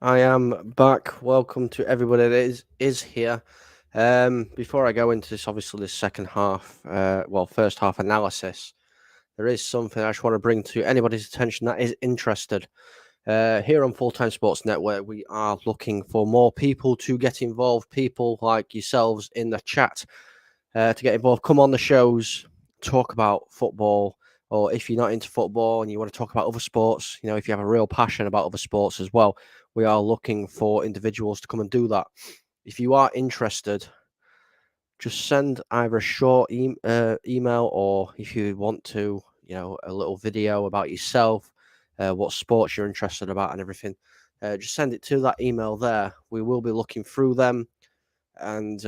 I am back. Welcome to everybody that is here. Before I go into this, obviously this second half, first half analysis, there is something I just want to bring to anybody's attention that is interested. Here on Full Time Sports Network, we are looking for more people to get involved. People like yourselves in the chat to get involved. Come on the shows, talk about football, or if you're not into football and you want to talk about other sports, if you have a real passion about other sports as well, we are looking for individuals to come and do that. If you are interested, just send either a short email, or if you want to, a little video about yourself, what sports you're interested about and everything. Just send it to that email there. We will be looking through them, and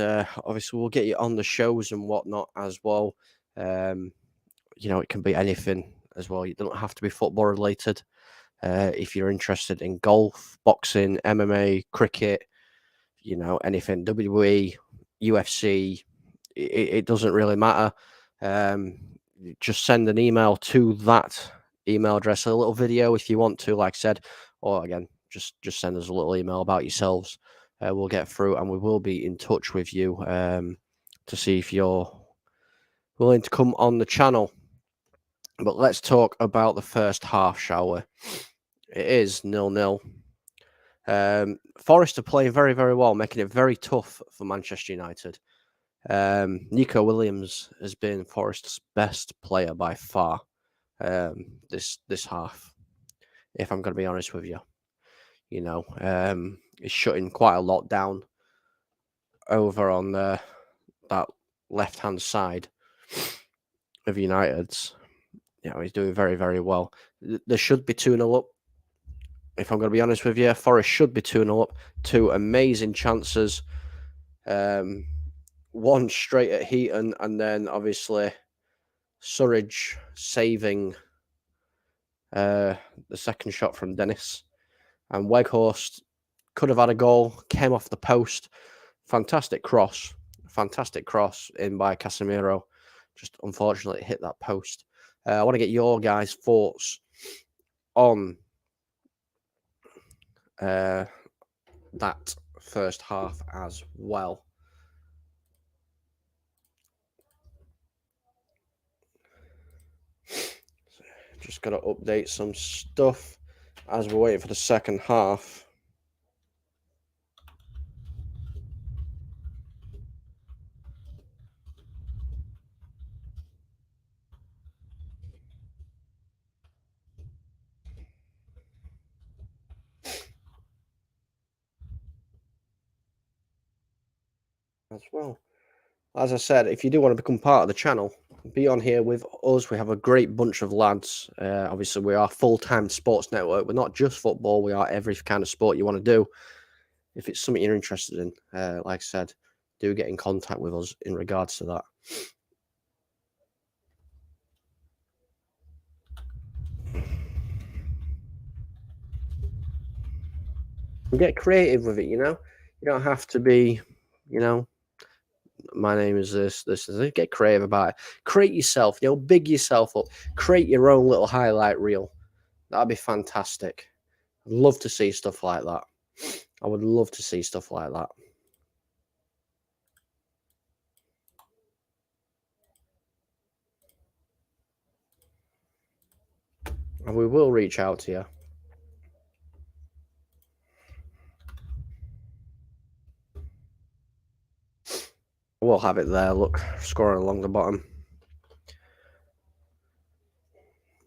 obviously we'll get you on the shows and whatnot as well. It can be anything as well. You don't have to be football related. If you're interested in golf, boxing, MMA, cricket, anything, WWE, UFC, it doesn't really matter. Just send an email to that email address, a little video if you want to, like I said, or again, just send us a little email about yourselves. We'll get through and we will be in touch with you to see if you're willing to come on the channel. But let's talk about the first half, shall we? It is 0-0. Forest are playing very, very well, making it very tough for Manchester United. Nico Williams has been Forest's best player by far this half, if I'm going to be honest with you. He's shutting quite a lot down over on that left-hand side of United's. He's doing very, very well. There should be 2-0 up. If I'm going to be honest with you, Forest should be 2-0 up. Two amazing chances. One straight at Heaton, and then obviously Surridge saving the second shot from Dennis. And Weghorst could have had a goal, came off the post. Fantastic cross in by Casemiro. Just unfortunately hit that post. I want to get your guys' thoughts on that first half as well. Just got to update some stuff as we're waiting for the second half. As well. As I said, if you do want to become part of the channel, be on here with us. We have a great bunch of lads. Obviously, we are full-time sports network. We're not just football. We are every kind of sport you want to do. If it's something you're interested in, like I said, do get in contact with us in regards to that. And get creative with it, You don't have to be, my name is this is it. Get creative about it. Create yourself, big yourself up. Create your own little highlight reel. That'd be fantastic. I'd love to see stuff like that. I would love to see stuff like that. And we will reach out to you. We'll have it there. Look, scoring along the bottom.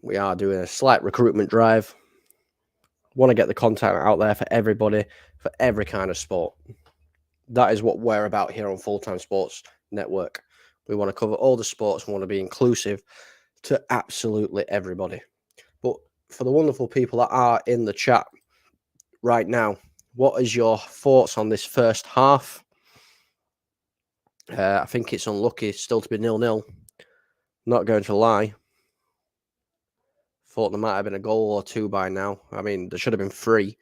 We are doing a slight recruitment drive. Want to get the content out there for everybody, for every kind of sport. That is what we're about here on Full Time Sports Network. We want to cover all the sports. We want to be inclusive to absolutely everybody. But for the wonderful people that are in the chat right now, what is your thoughts on this first half? I think it's unlucky still to be 0-0. Not going to lie. Thought there might have been a goal or two by now. I mean, there should have been 3.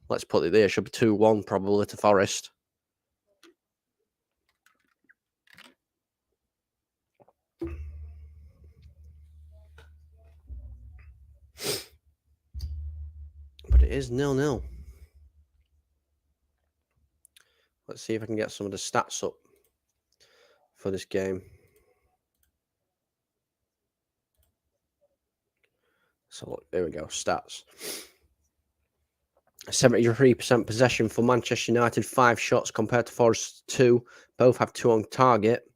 Let's put it there. Should be 2-1 probably to Forest. But it is 0-0. Let's see if I can get some of the stats up for this game. So look, there we go, stats. 73% possession for Manchester United, 5 shots compared to Forest 2. Both have 2 on target.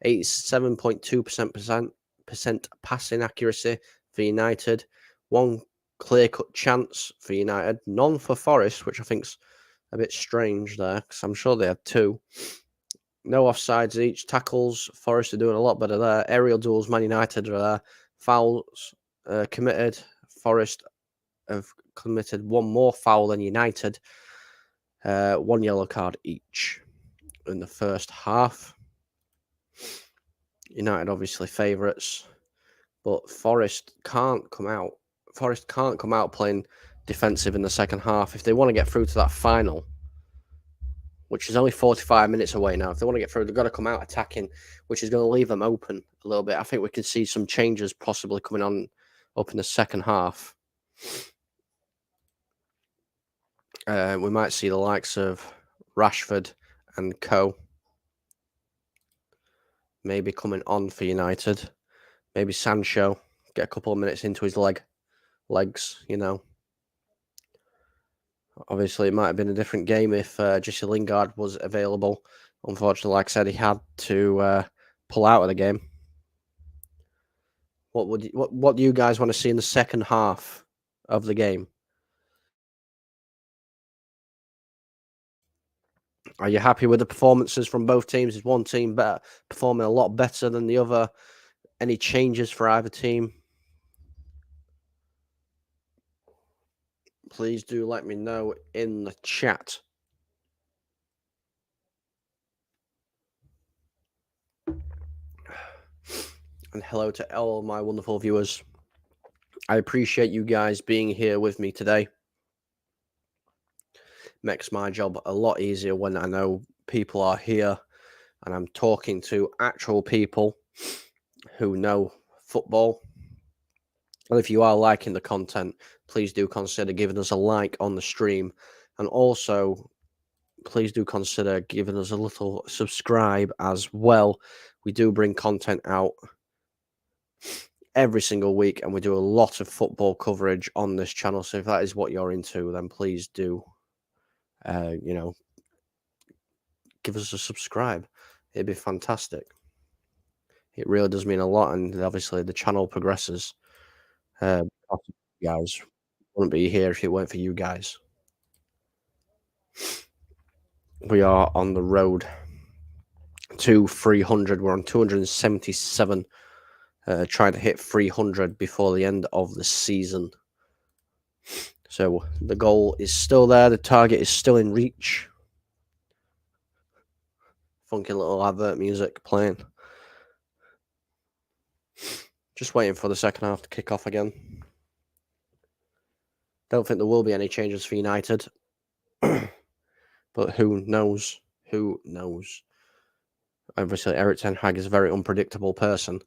87.2% passing accuracy for United. 1 clear-cut chance for United. None for Forest, which I think's a bit strange there, because I'm sure they had 2. No offsides each. Tackles, Forest are doing a lot better there. Aerial duels, Man United are there. Fouls committed. Forest have committed 1 more foul than United. 1 yellow card each in the first half. United obviously favourites, but Forest can't come out. Forest can't come out playing defensive in the second half if they want to get through to that final, which is only 45 minutes away now. If they want to get through, they've got to come out attacking, which is going to leave them open a little bit. I think we can see some changes possibly coming on up in the second half. We might see the likes of Rashford and co. maybe coming on for United. Maybe Sancho get a couple of minutes into his legs, you know. Obviously, it might have been a different game if Jesse Lingard was available. Unfortunately, like I said, he had to pull out of the game. What do you guys want to see in the second half of the game? Are you happy with the performances from both teams? Is one team performing a lot better than the other? Any changes for either team? Please do let me know in the chat. And hello to all my wonderful viewers. I appreciate you guys being here with me today. Makes my job a lot easier when I know people are here and I'm talking to actual people who know football. And if you are liking the content, please do consider giving us a like on the stream. And also, please do consider giving us a little subscribe as well. We do bring content out every single week, and we do a lot of football coverage on this channel. So if that is what you're into, then please do, give us a subscribe. It'd be fantastic. It really does mean a lot, and obviously the channel progresses. You guys wouldn't be here if it weren't for you guys. We are on the road to 300. We're on 277. Trying to hit 300 before the end of the season. So the goal is still there. The target is still in reach. Funky little advert music playing. Just waiting for the second half to kick off again. Don't think there will be any changes for United. But who knows? Who knows? Obviously, Erik ten Hag is a very unpredictable person.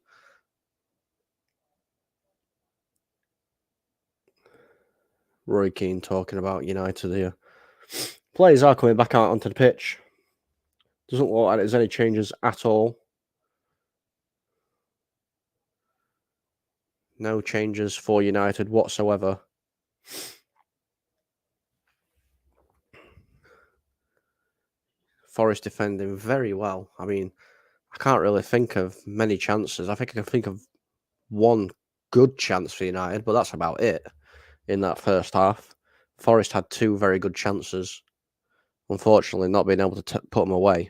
Roy Keane talking about United here. Players are coming back out onto the pitch. Doesn't look like there's any changes at all. No changes for United whatsoever. Forest defending very well. I mean, I can't really think of many chances. I think I can think of one good chance for United, but that's about it in that first half. Forest had 2 very good chances. Unfortunately, not being able to put them away.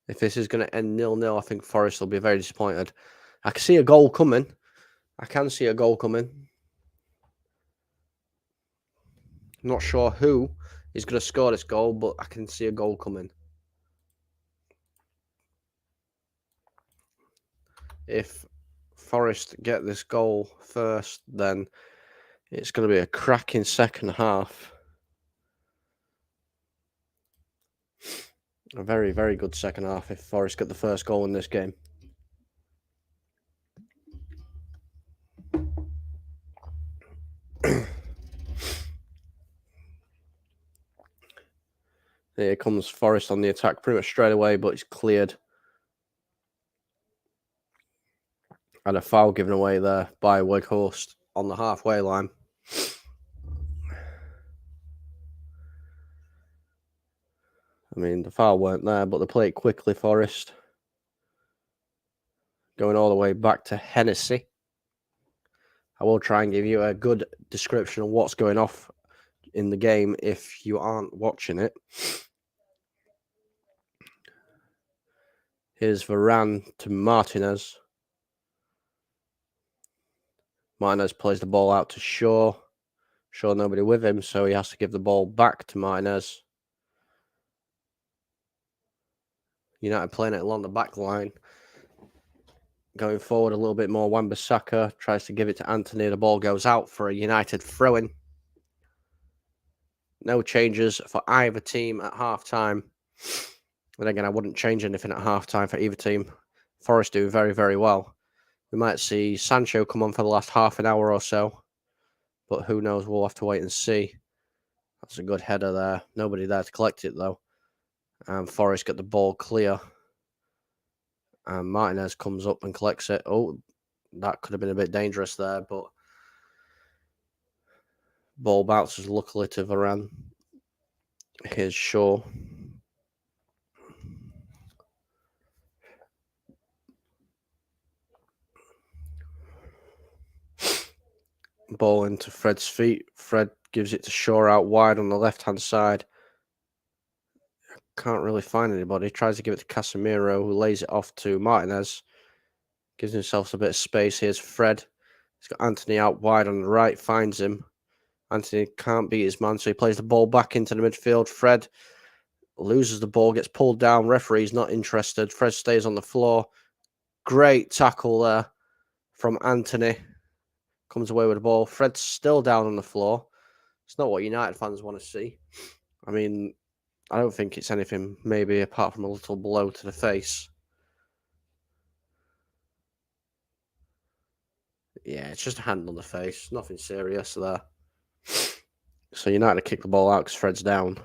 If this is going to end 0-0, I think Forest will be very disappointed. I can see a goal coming. I'm not sure who is going to score this goal, but I can see a goal coming. If Forest get this goal first, then it's going to be a cracking second half. A very, very good second half if Forest get the first goal in this game. Here comes Forest on the attack pretty much straight away, but it's cleared. And a foul given away there by Weghorst on the halfway line. I mean, the foul weren't there, but they play it quickly, Forest. Going all the way back to Hennessy. I will try and give you a good description of what's going off in the game if you aren't watching it. Here's Varane to Martinez. Martinez plays the ball out to Shaw. Shaw nobody with him, so he has to give the ball back to Martinez. United playing it along the back line. Going forward a little bit more, Wan-Bissaka tries to give it to Anthony. The ball goes out for a United throw-in. No changes for either team at half-time. And again, I wouldn't change anything at half-time for either team. Forest do very, very well. We might see Sancho come on for the last half an hour or so. But who knows, we'll have to wait and see. That's a good header there. Nobody there to collect it, though. And Forest get the ball clear. And Martinez comes up and collects it. Oh, that could have been a bit dangerous there, but ball bounces luckily to Varane. Here's Shaw. Ball into Fred's feet. Fred gives it to Shaw out wide on the left-hand side. Can't really find anybody. Tries to give it to Casemiro, who lays it off to Martinez. Gives himself a bit of space. Here's Fred. He's got Anthony out wide on the right. Finds him. Anthony can't beat his man, so he plays the ball back into the midfield. Fred loses the ball, gets pulled down. Referee's not interested. Fred stays on the floor. Great tackle there from Anthony. Comes away with the ball. Fred's still down on the floor. It's not what United fans want to see. I mean, I don't think it's anything maybe apart from a little blow to the face. Yeah, it's just a hand on the face. Nothing serious there. So United kick the ball out because Fred's down.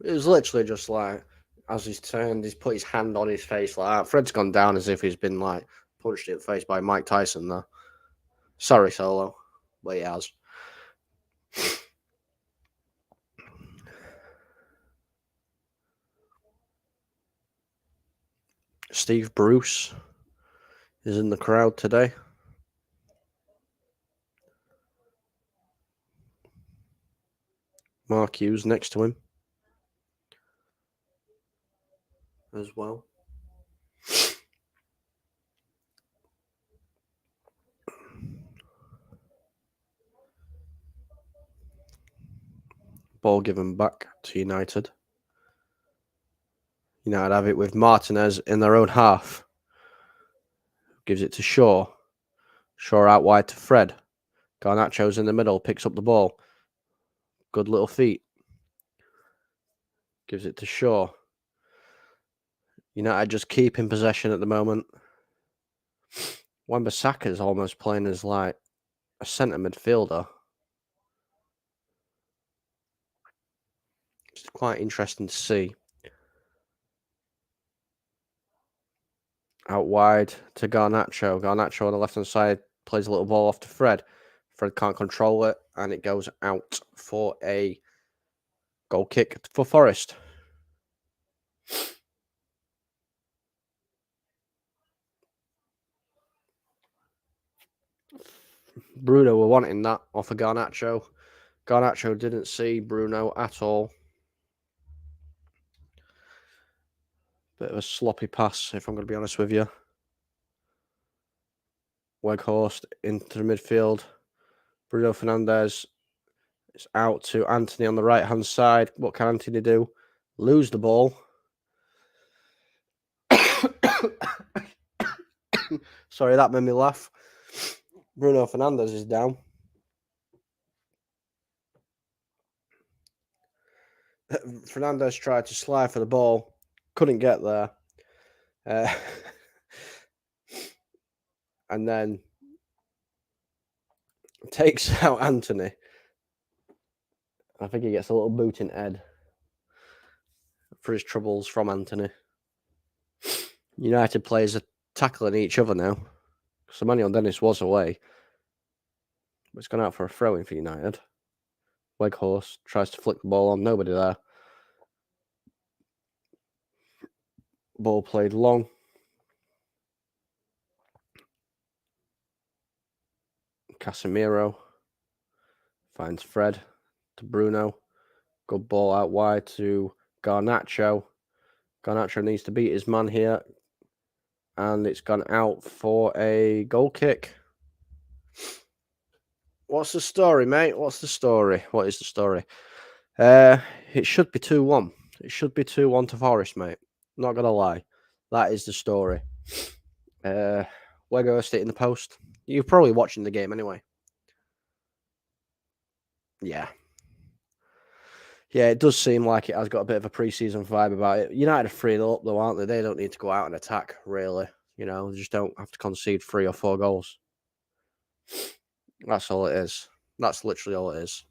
It was literally just like, as he's turned, he's put his hand on his face like that. Fred's gone down as if he's been like punched in the face by Mike Tyson there. Sorry, Solo, but he has. Steve Bruce is in the crowd today. Mark Hughes next to him as well. Ball given back to United. United have it with Martinez in their own half. Gives it to Shaw. Shaw out wide to Fred. Garnacho's in the middle, picks up the ball. Good little feet. Gives it to Shaw. United just keep in possession at the moment. Wan-Bissaka is almost playing as like a centre midfielder. It's quite interesting to see. Out wide to Garnacho. Garnacho on the left-hand side plays a little ball off to Fred. Fred can't control it, and it goes out for a goal kick for Forest. Bruno were wanting that off of Garnacho. Garnacho didn't see Bruno at all. Bit of a sloppy pass, if I'm going to be honest with you. Weghorst into the midfield. Bruno Fernandes is out to Anthony on the right-hand side. What can Anthony do? Lose the ball. Sorry, that made me laugh. Bruno Fernandes is down. Fernandes tried to slide for the ball. Couldn't get there. Uh, and then takes out Anthony. I think he gets a little boot in head for his troubles from Anthony. United players are tackling each other now. Emmanuel Dennis was away. But it's gone out for a throw-in for United. Weghorst tries to flick the ball on. Nobody there. Ball played long. Casemiro finds Fred to Bruno. Good ball out wide to Garnacho. Garnacho needs to beat his man here. And it's gone out for a goal kick. What's the story, mate? What's the story? What is the story? It should be 2-1. It should be 2-1 to Forest, mate. Not gonna lie. That is the story. Weghorst it in the post. You're probably watching the game anyway. Yeah. Yeah, it does seem like it has got a bit of a pre-season vibe about it. United are 3-0 up, though, aren't they? They don't need to go out and attack, really. They just don't have to concede 3 or 4 goals. That's all it is. That's literally all it is.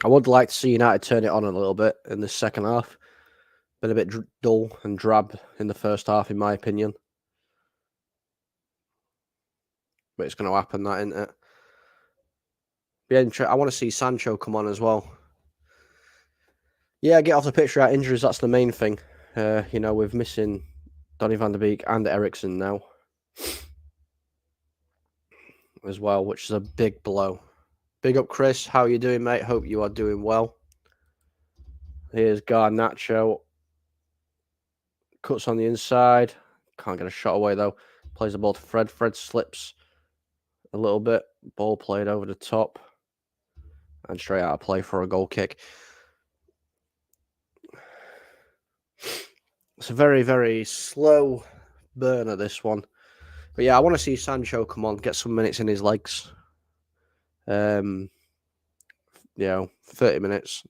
I would like to see United turn it on a little bit in the second half. Been a bit dull and drab in the first half, in my opinion. But it's going to happen, that, isn't it? I want to see Sancho come on as well. Yeah, get off the pitch without injuries. That's the main thing. We're missing Donny van der Beek and Eriksen now as well, which is a big blow. Big up, Chris. How are you doing, mate? Hope you are doing well. Here's Garnacho. Cuts on the inside. Can't get a shot away, though. Plays the ball to Fred. Fred slips a little bit. Ball played over the top. And straight out of play for a goal kick. It's a very, very slow burner, this one. But yeah, I want to see Sancho come on, get some minutes in his legs. 30 minutes,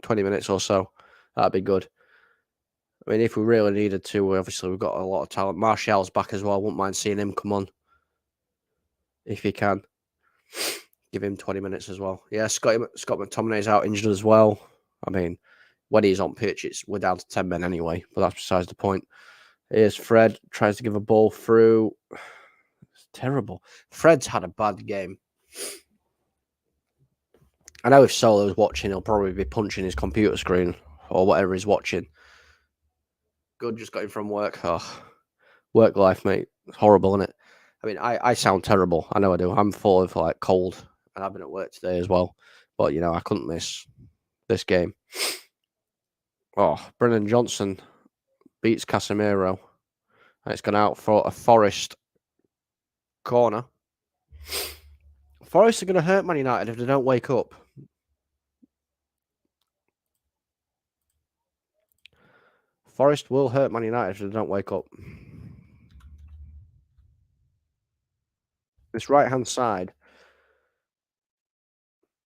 20 minutes or so. That'd be good. I mean, if we really needed to, obviously we've got a lot of talent. Martial's back as well. Wouldn't mind seeing him come on if he can. Give him 20 minutes as well. Yeah, Scott McTominay's out injured as well. I mean, when he's on pitch, we're down to 10 men anyway, but that's besides the point. Here's Fred, tries to give a ball through. It's terrible. Fred's had a bad game. I know if Solo's watching, he'll probably be punching his computer screen or whatever he's watching. Good, just got him from work. Oh, work life, mate. It's horrible, isn't it? I mean, I sound terrible. I know I do. I'm full of cold, and I've been at work today as well. But I couldn't miss this game. Oh, Brennan Johnson beats Casemiro, and it's gone out for a Forest corner. Forest are going to hurt Man United if they don't wake up. Forest will hurt Man United if they don't wake up. This right-hand side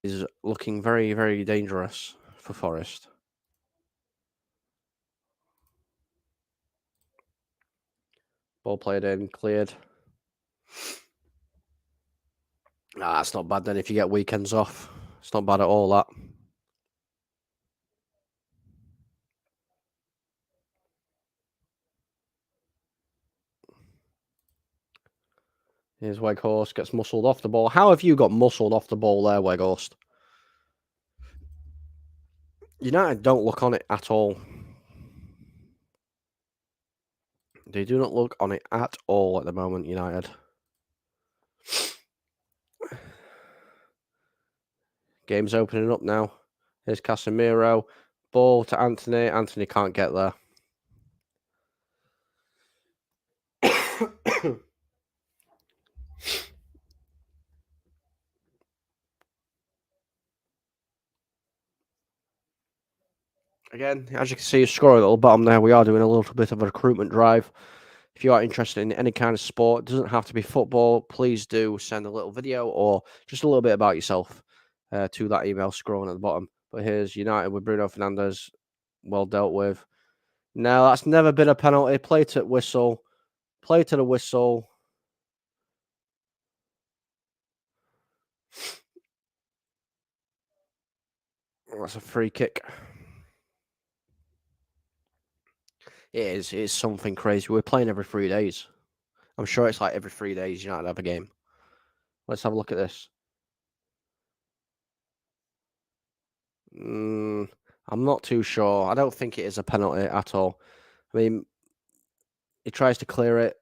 is looking very, very dangerous for Forest. Ball played in, cleared. That's not bad then if you get weekends off. It's not bad at all, that. Here's Weghorst, gets muscled off the ball. How have you got muscled off the ball there, Weghorst? United don't look on it at all. They do not look on it at all at the moment, United. Game's opening up now. Here's Casemiro. Ball to Anthony. Anthony can't get there. Again, as you can see, scoring at the bottom there, we are doing a little bit of a recruitment drive. If you are interested in any kind of sport, it doesn't have to be football, please do send a little video or just a little bit about yourself to that email scrolling at the bottom. But here's United with Bruno Fernandes, well dealt with. No, that's never been a penalty. Play to whistle. Play to the whistle. That's a free kick. It is. It's something crazy. We're playing every 3 days. I'm sure it's like every 3 days United have a game. Let's have a look at this. I'm not too sure. I don't think it is a penalty at all. I mean, he tries to clear it.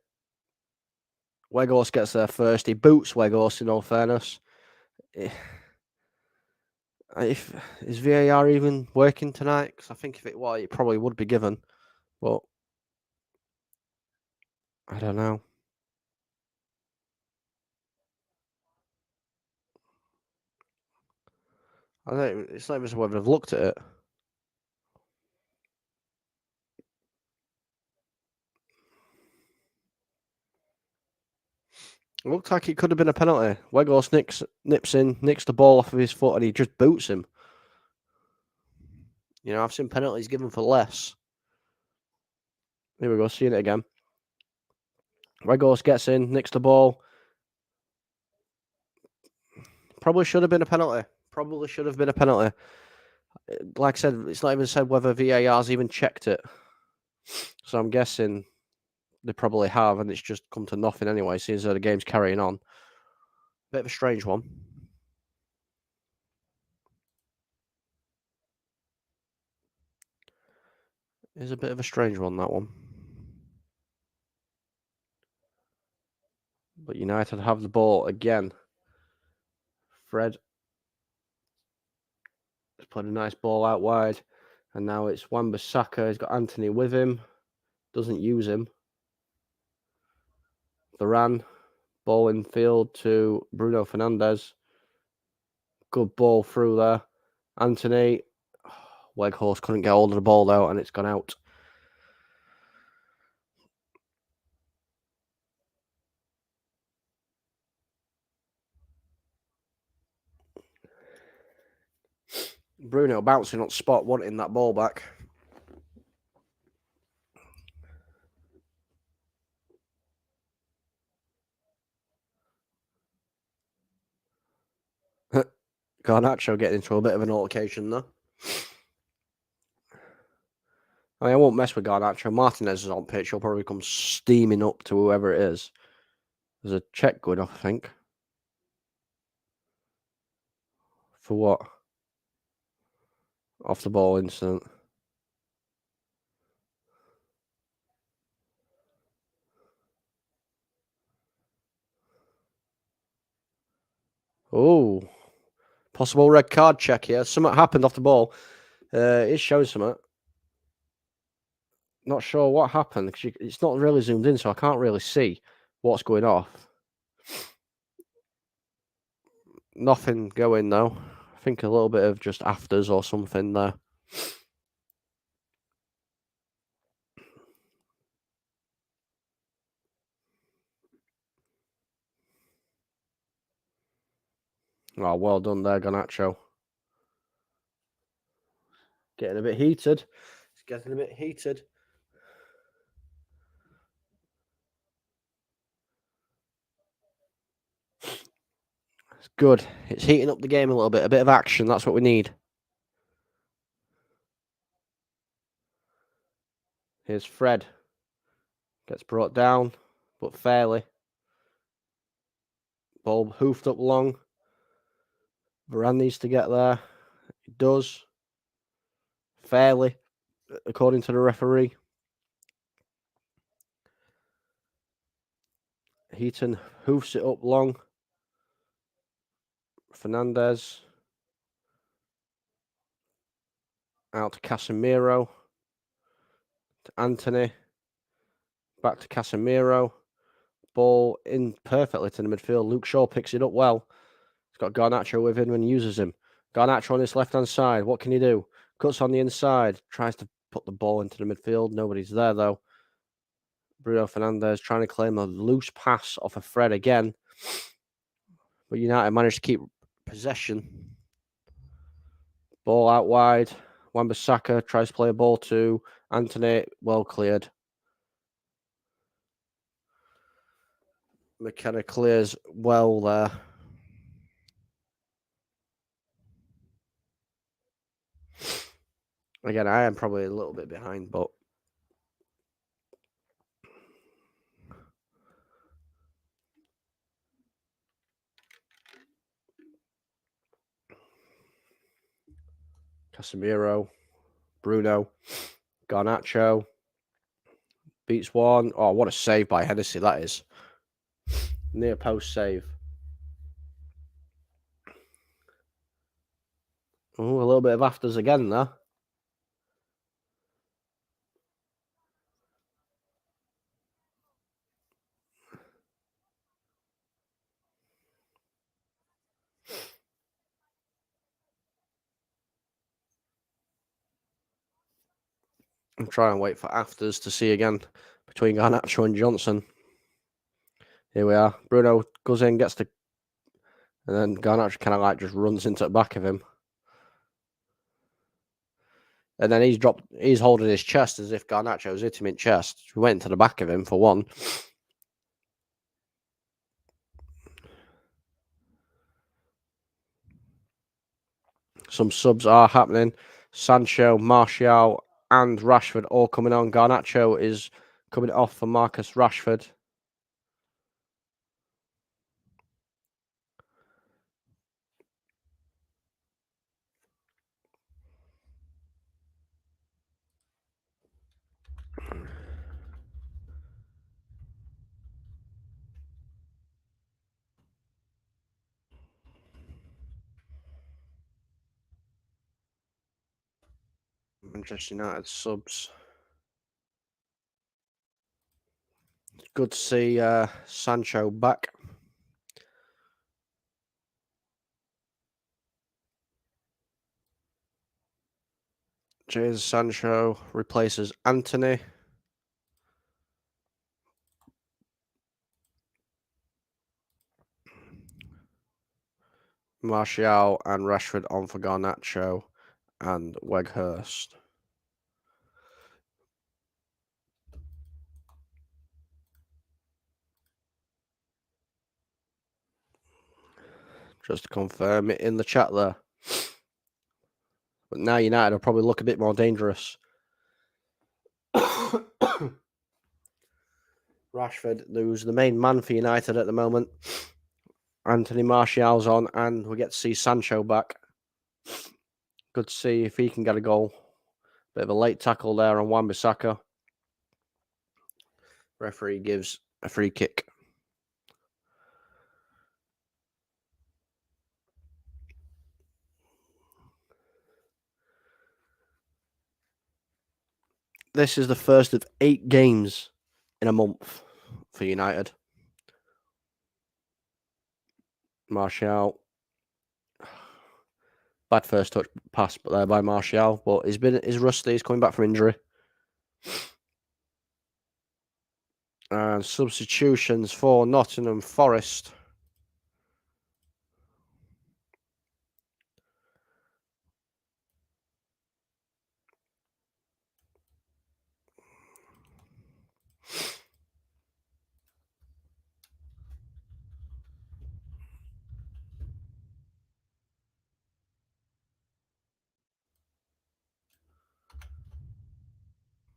Weghorst gets there first. He boots Weghorst, in all fairness. If is VAR even working tonight? Because I think if it was, it probably would be given. But I don't know. I don't. It's not even whether they've looked at it. It looked like it could have been a penalty. Weghorst nips the ball off of his foot, and he just boots him. You know, I've seen penalties given for less. Here we go, seeing it again. Weghorst gets in, nicks the ball. Probably should have been a penalty. Probably should have been a penalty. Like I said, it's not even said whether VAR's even checked it. So I'm guessing they probably have, and it's just come to nothing anyway, seeing as though the game's carrying on. Bit of a strange one. It's a bit of a strange one, that one. But United have the ball again. Fred has put a nice ball out wide. And now it's Wan-Bissaka. He's got Anthony with him. Doesn't use him. Varane. Ball in field to Bruno Fernandes. Good ball through there. Anthony. Weghorst couldn't get hold of the ball out, and it's gone out. Bruno bouncing on spot, wanting that ball back. Garnacho getting into a bit of an altercation there. I mean, I won't mess with Garnacho. Martinez is on pitch. He'll probably come steaming up to whoever it is. There's a check going off, I think. For what? Off the ball incident. Oh, possible red card check here. Something happened off the ball. It's showing something. Not sure what happened because it's not really zoomed in, so I can't really see what's going off. Nothing going though. I think a little bit of just afters or something there. Oh, well done there, Garnacho. Getting a bit heated. It's getting a bit heated. It's good. It's heating up the game a little bit. A bit of action. That's what we need. Here's Fred. Gets brought down, but fairly. Ball hoofed up long. Varane needs to get there. He does. Fairly, according to the referee. Heaton hoofs it up long. Fernandes. Out to Casemiro. To Anthony. Back to Casemiro. Ball in perfectly to the midfield. Luke Shaw picks it up well. He's got Garnacho with him and uses him. Garnacho on his left-hand side. What can he do? Cuts on the inside. Tries to put the ball into the midfield. Nobody's there, though. Bruno Fernandes trying to claim a loose pass off of Fred again. But United managed to keep possession. Ball out wide. Wan-Bissaka tries to play a ball to Anthony. Well cleared. McKenna clears well there. Again, I am probably a little bit behind, but Casemiro, Bruno, Garnacho beats one. Oh, what a save by Hennessy that is. Near post save. Oh, a little bit of afters again there. I'm trying to wait for afters to see again between Garnacho and Johnson. Here we are. Bruno goes in, gets the, and then Garnacho kind of like just runs into the back of him. And then he's holding his chest as if Garnacho's hit him in chest. We went into the back of him for one. Some subs are happening. Sancho, Martial, and Rashford all coming on. Garnacho is coming off for Marcus Rashford. Manchester United subs. Good to see Sancho back. Jadon Sancho replaces Anthony. Martial and Rashford on for Garnacho and Weghorst. Just to confirm it in the chat there. But now United will probably look a bit more dangerous. Rashford, who's the main man for United at the moment. Anthony Martial's on, and we get to see Sancho back. Good to see if he can get a goal. Bit of a late tackle there on Wan-Bissaka. Referee gives a free kick. This is the first of 8 games in a month for United. Martial. Bad first touch pass there by Martial, but he's rusty. He's coming back from injury. And substitutions for Nottingham Forest.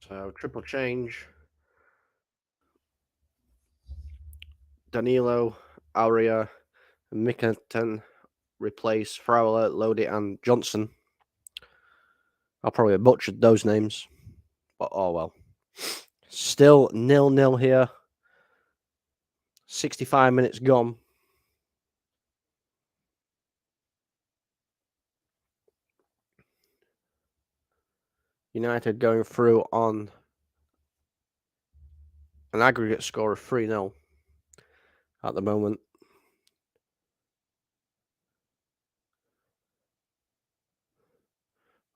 So triple change. Danilo, Aurea, Mickelton replace Fowler, Lodi, and Johnson. I probably butchered those names, but oh well. Still 0-0 here. 65 minutes gone. United going through on an aggregate score of 3-0 at the moment.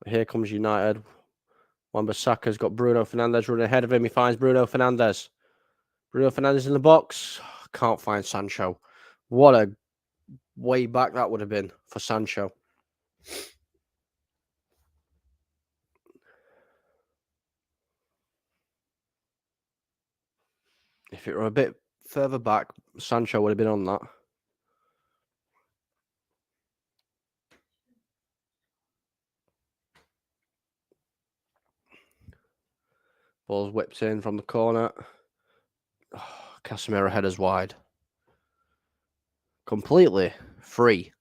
Here comes United. Wan-Bissaka's got Bruno Fernandes running ahead of him. He finds Bruno Fernandes. Bruno Fernandes in the box. Can't find Sancho. What a way back that would have been for Sancho. If it were a bit further back, Sancho would have been on that. Ball's whipped in from the corner. Oh, Casemiro headers wide. Completely free.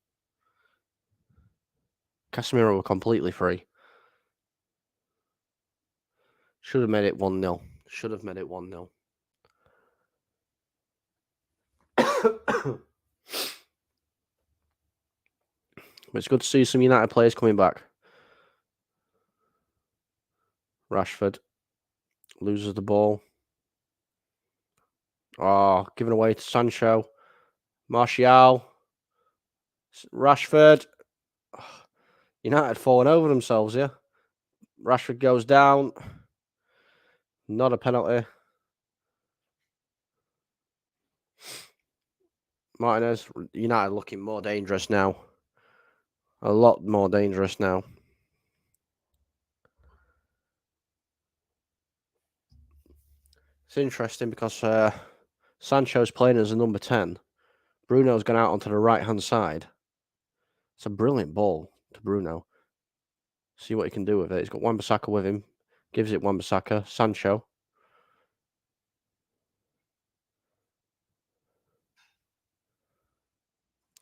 Casemiro were completely free. Should have made it 1-0. Should have made it 1-0. But it's good to see some United players coming back. Rashford loses the ball. Oh, given away to Sancho. Martial. Rashford. United falling over themselves here. Rashford goes down. Not a penalty. Martinez. United looking more dangerous now. A lot more dangerous now. It's interesting because Sancho's playing as a number 10. Bruno's gone out onto the right-hand side. It's a brilliant ball to Bruno. See what he can do with it. He's got Wan-Bissaka with him. Gives it Wan-Bissaka. Sancho.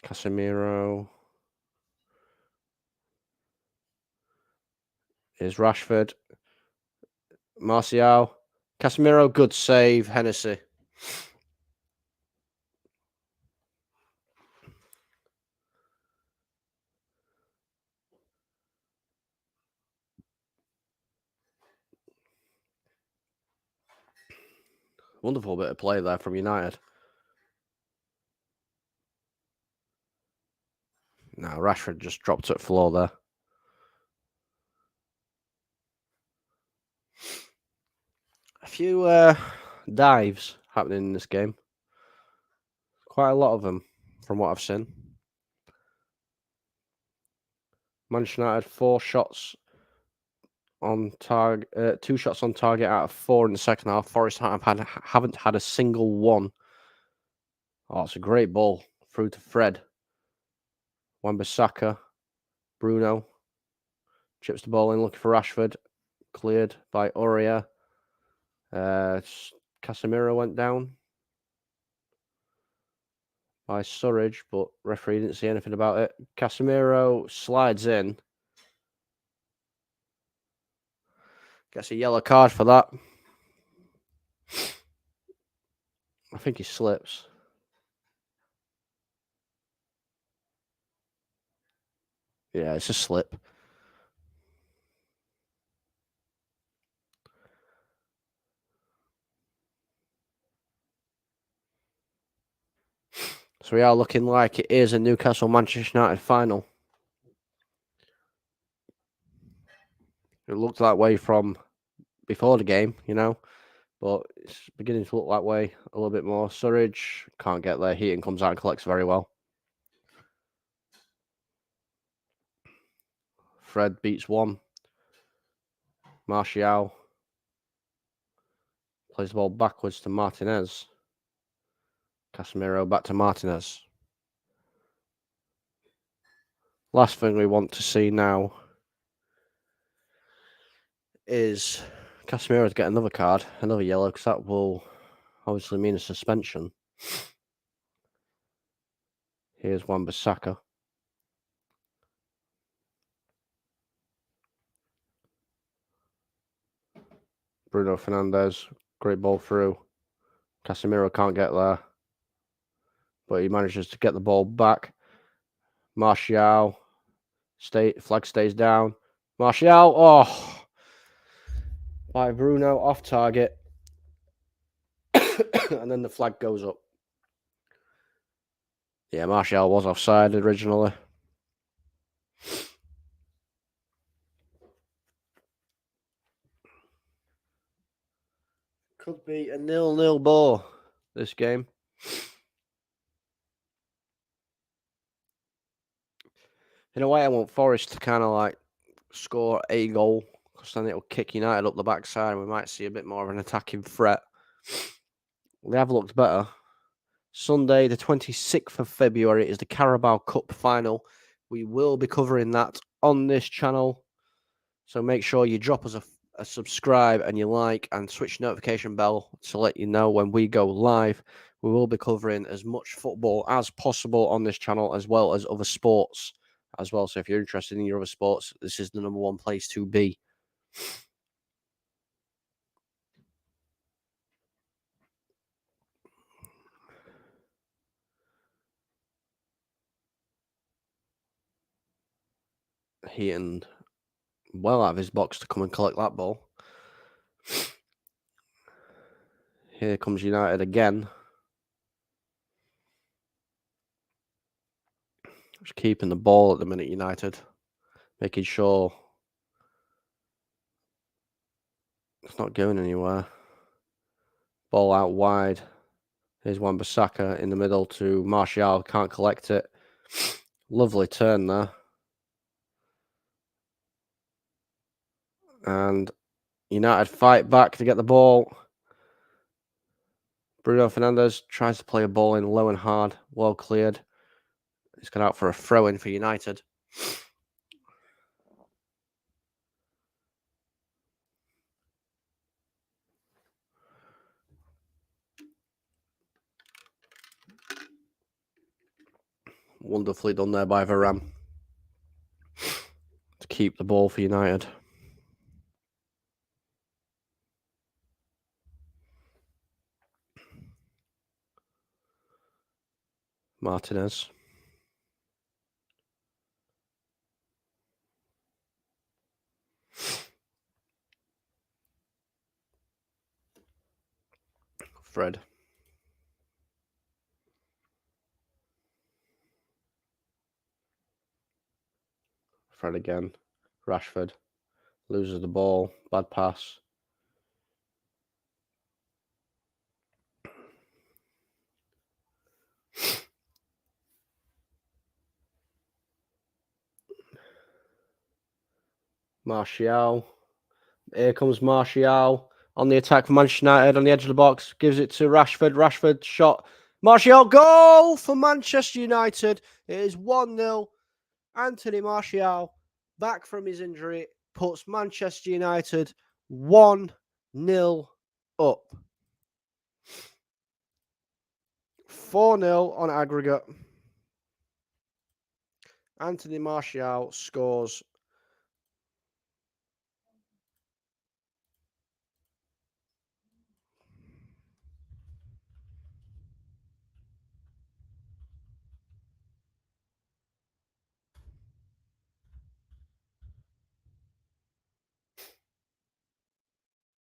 Casemiro. Here's Rashford. Martial. Casemiro, good save. Hennessy. Wonderful bit of play there from United. Now Rashford just dropped at floor there. A few dives happening in this game. Quite a lot of them from what I've seen. Manchester United 4 shots on target, 2 shots on target out of 4 in the second half. Forest haven't had a single one. Oh, it's a great ball through to Fred. Wan-Bissaka, Bruno chips the ball in, looking for Rashford. Cleared by Aurier. Casemiro went down by Surridge, but referee didn't see anything about it. Casemiro slides in. Gets a yellow card for that. I think he slips. Yeah, it's a slip. So we are looking like it is a Newcastle-Manchester United final. It looked that way from before the game, but it's beginning to look that way a little bit more. Surridge can't get there. Heaton comes out and collects very well. Fred beats one. Martial plays the ball backwards to Martinez. Casemiro back to Martinez. Last thing we want to see now is Casemiro to get another card, another yellow, because that will obviously mean a suspension. Here's Wan-Bissaka. Bruno Fernandes, great ball through. Casemiro can't get there, but he manages to get the ball back. Martial, flag stays down. Martial, by Bruno, off target. And then the flag goes up. Yeah, Martial was offside originally. Could be a 0-0 ball, this game. In a way, I want Forest to kind of like score a goal, because then it'll kick United up the backside and we might see a bit more of an attacking threat. They have looked better. Sunday, the 26th of February, is the Carabao Cup final. We will be covering that on this channel. So make sure you drop us a subscribe and you like and switch notification bell to let you know when we go live. We will be covering as much football as possible on this channel, as well as other sports as well. So if you're interested in your other sports, this is the #1 place to be. Heaton well out of his box to come and collect that ball. Here comes United again. Just keeping the ball at the minute, United. Making sure it's not going anywhere. Ball out wide. Here's Wan-Bissaka in the middle to Martial. Can't collect it. Lovely turn there. And United fight back to get the ball. Bruno Fernandes tries to play a ball in low and hard. Well cleared. It's gone out for a throw-in for United. Wonderfully done there by Varane to keep the ball for United. Martinez. Fred. Fred again. Rashford loses the ball. Bad pass. Martial. Here comes Martial on the attack for Manchester United on the edge of the box. Gives it to Rashford. Rashford shot. Martial, goal for Manchester United. It is 1-0. Anthony Martial, back from his injury, puts Manchester United 1-0 up. 4-0 on aggregate. Anthony Martial scores.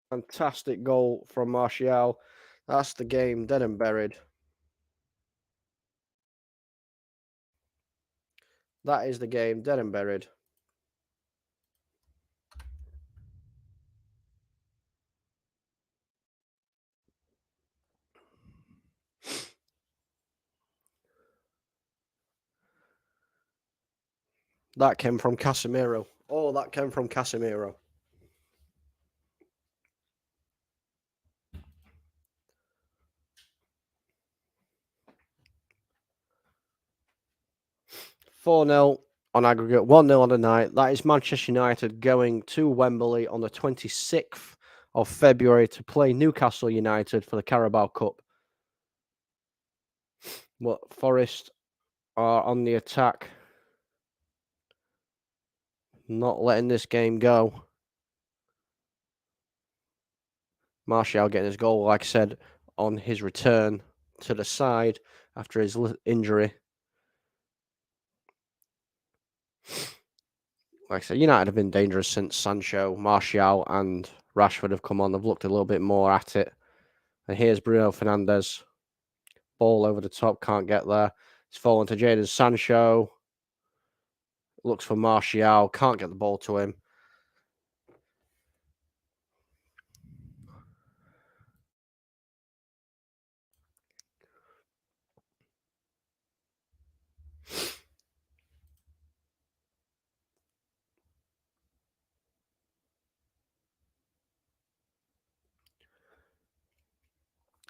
Fantastic goal from Martial. That's the game dead and buried. That is the game dead and buried. That came from Casemiro. Oh, that came from Casemiro. $4-0 on aggregate, 1-0 on the night. That is Manchester United going to Wembley on the 26th of February to play Newcastle United for the Carabao Cup. But Forest are on the attack, not letting this game go. Martial getting his goal, like I said, on his return to the side after his injury. Like I said, United have been dangerous since Sancho, Martial and Rashford have come on. They've looked a little bit more at it. And here's Bruno Fernandes. Ball over the top, can't get there. It's fallen to Jadon Sancho. Looks for Martial, can't get the ball to him.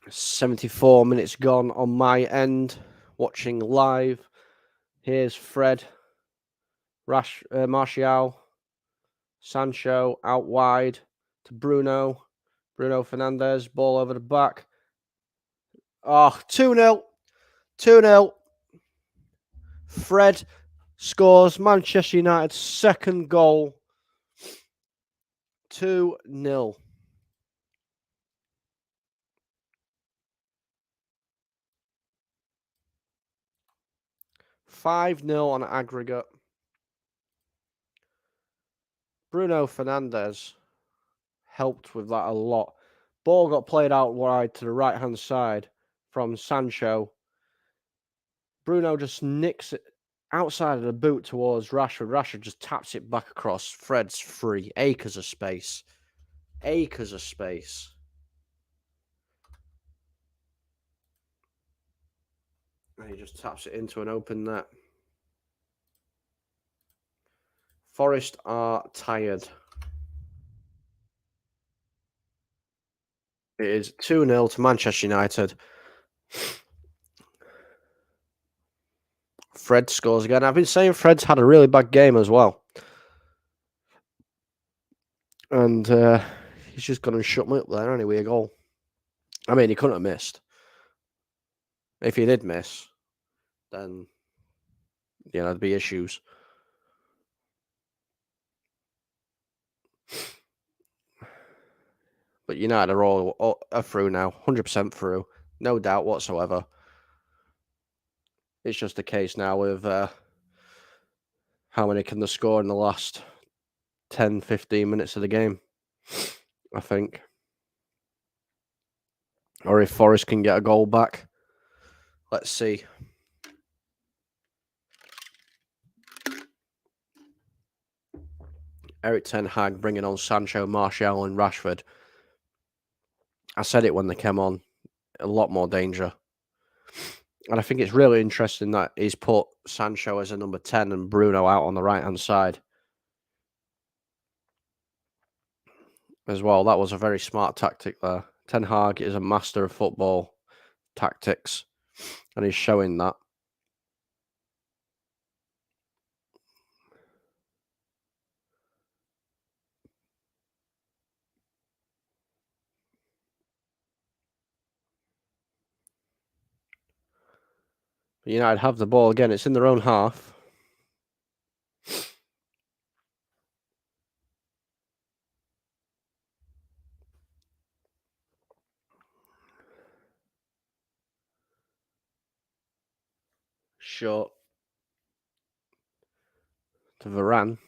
74 minutes gone on my end. Watching live. Here's Fred. Martial. Sancho out wide to Bruno. Bruno Fernandes. Ball over the back. Oh, 2-0. 2-0. Fred scores Manchester United's second goal. 2-0. $5-0 on aggregate. Bruno Fernandes helped with that a lot. Ball got played out wide to the right-hand side from Sancho. Bruno just nicks it outside of the boot towards Rashford. Rashford just taps it back across. Fred's free. Acres of space. Acres of space. And he just taps it into an open net. Forest are tired. It is 2-0 to Manchester United. Fred scores again. I've been saying Fred's had a really bad game as well. And he's just gone and shut me up there anyway, a goal. I mean, he couldn't have missed. If he did miss, then, there'd be issues. But United are all through now, 100% through. No doubt whatsoever. It's just a case now of how many can they score in the last 10, 15 minutes of the game, I think. Or if Forest can get a goal back. Let's see. Erik ten Hag bringing on Sancho, Martial and Rashford. I said it when they came on. A lot more danger. And I think it's really interesting that he's put Sancho as a number 10 and Bruno out on the right-hand side as well. That was a very smart tactic there. Ten Hag is a master of football tactics, and he's showing that. United have the ball again. It's in their own half. Short to Varane.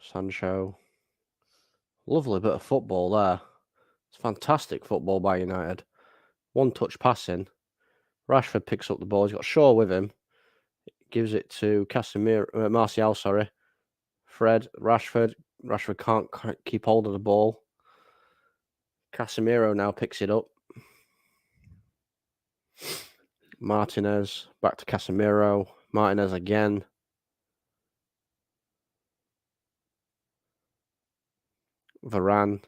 Sancho. Lovely bit of football there. It's fantastic football by United. One touch passing. Rashford picks up the ball. He's got Shaw with him. Gives it to Martial, sorry. Fred, Rashford. Rashford can't keep hold of the ball. Casemiro now picks it up. Martinez, back to Casemiro. Martinez again. Varane.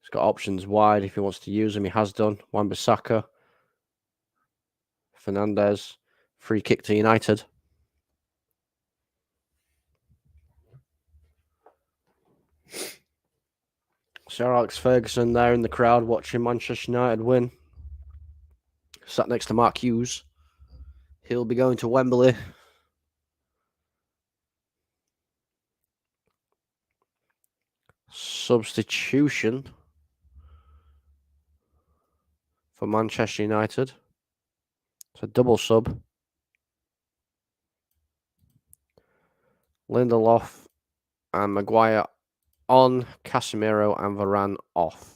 He's got options wide if he wants to use them. He has done. Wan-Bissaka. Fernandes. Free kick to United. Sir Alex Ferguson there in the crowd watching Manchester United win. Sat next to Mark Hughes. He'll be going to Wembley. Substitution for Manchester United. It's a double sub. Lindelof and Maguire on, Casemiro and Varane off.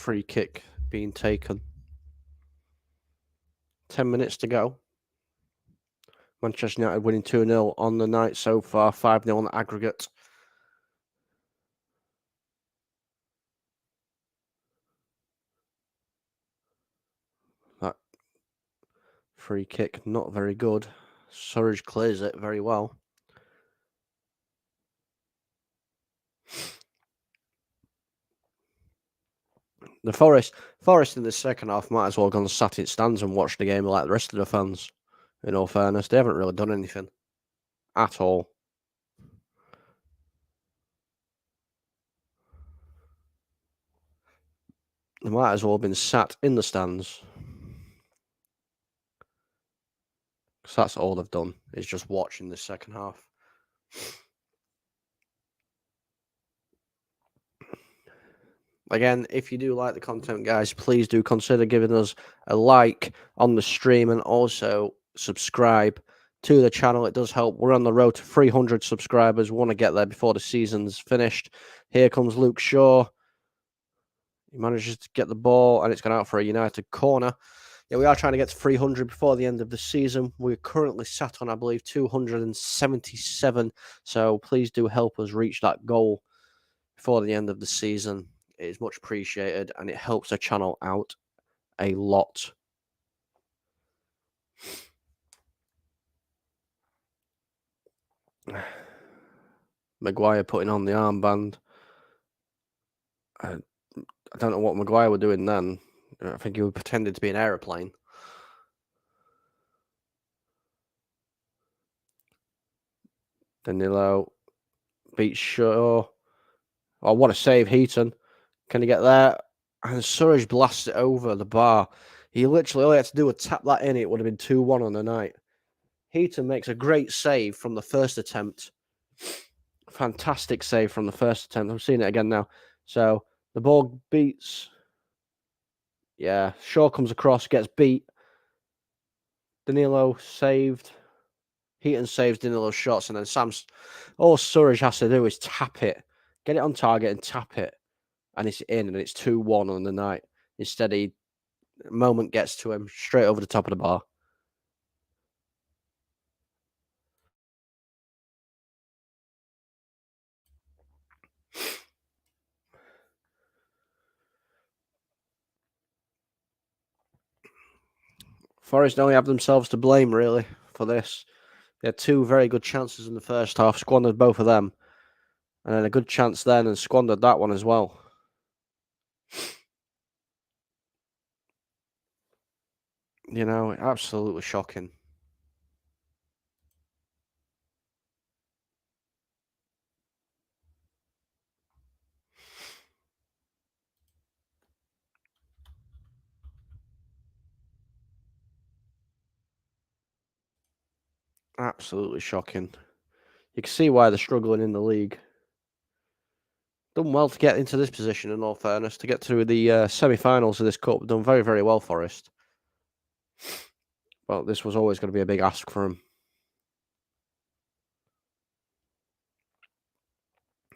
free kick being taken. 10 minutes to go. Manchester United winning 2-0 on the night so far, 5-0 on the aggregate. That free kick, not very good. Surridge clears it very well. The Forest in the second half might as well have gone sat in stands and watched the game like the rest of the fans. In all fairness, they haven't really done anything at all. They might as well have been sat in the stands. Because that's all they've done, is just watching the second half. Again, if you do like the content, guys, please do consider giving us a like on the stream and also subscribe to the channel. It does help. We're on the road to 300 subscribers. We want to get there before the season's finished. Here comes Luke Shaw. He manages to get the ball, and it's gone out for a United corner. Yeah, we are trying to get to 300 before the end of the season. We're currently sat on, I believe, 277. So please do help us reach that goal before the end of the season. It is much appreciated, and it helps the channel out a lot. Maguire putting on the armband. I don't know what Maguire were doing then. I think he was pretending to be an aeroplane. Danilo beats Shaw. Oh, what a save, Heaton. Can he get there? And Surridge blasts it over the bar. He literally all he had to do was tap that in. It would have been 2-1 on the night. Heaton makes a great save from the first attempt. Fantastic save from the first attempt. I'm seeing it again now. So the ball beats. Yeah, Shaw comes across, gets beat. Danilo saved. Heaton saves Danilo's shots, and then all Surridge has to do is tap it, get it on target and tap it, and it's in, and it's 2-1 on the night. Instead, moment gets to him straight over the top of the bar. Forest only have themselves to blame, really, for this. They had two very good chances in the first half, squandered both of them, and then a good chance then and squandered that one as well. You know, absolutely shocking. Absolutely shocking. You can see why they're struggling in the league. Done well to get into this position, in all fairness, to get through the semi-finals of this cup. Done very, very well, Forest. But this was always going to be a big ask for him.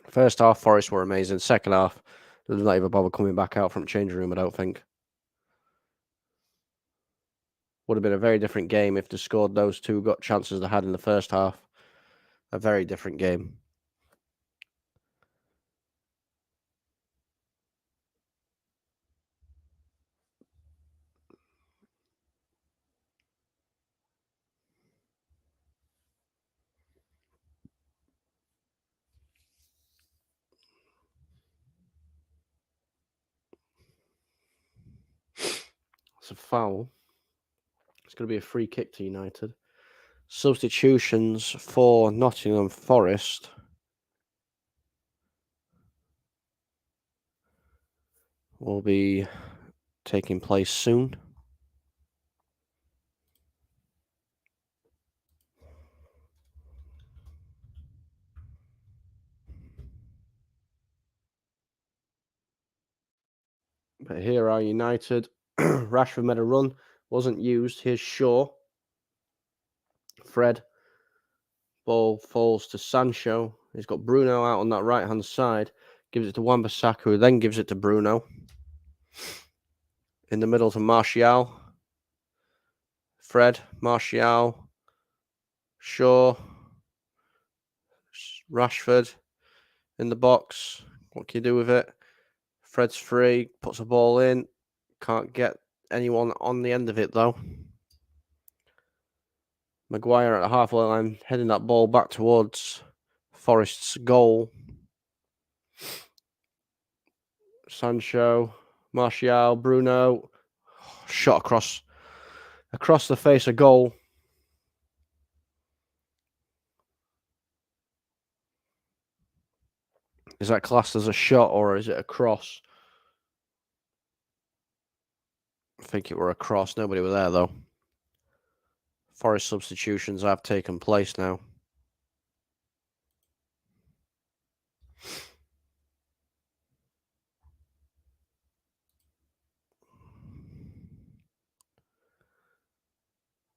First half, Forest were amazing. Second half, they did not even bother coming back out from the changing room, I don't think. Would have been a very different game if they scored those two got chances they had in the first half. A very different game. It's a foul. It's going to be a free kick to United. Substitutions for Nottingham Forest. Will be taking place soon. But here are United. Rashford made a run, wasn't used. Here's Shaw. Fred. Ball falls to Sancho. He's got Bruno out on that right-hand side. Gives it to Wan-Bissaka, who then gives it to Bruno. In the middle to Martial. Fred, Martial, Shaw, Rashford in the box. What can you do with it? Fred's free, puts a ball in. Can't get anyone on the end of it though. Maguire at the halfway line, heading that ball back towards Forest's goal. Sancho, Martial, Bruno, shot across the face of goal. Is that classed as a shot or is it a cross? I think it were a cross. Nobody were there though. Forest substitutions have taken place now.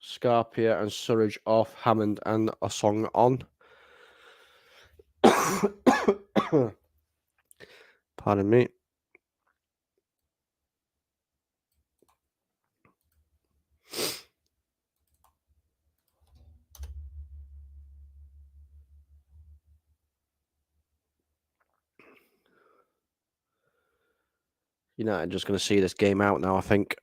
Scarpia and Surridge off, Hammond and Osong on. Pardon me. United just going to see this game out now, I think.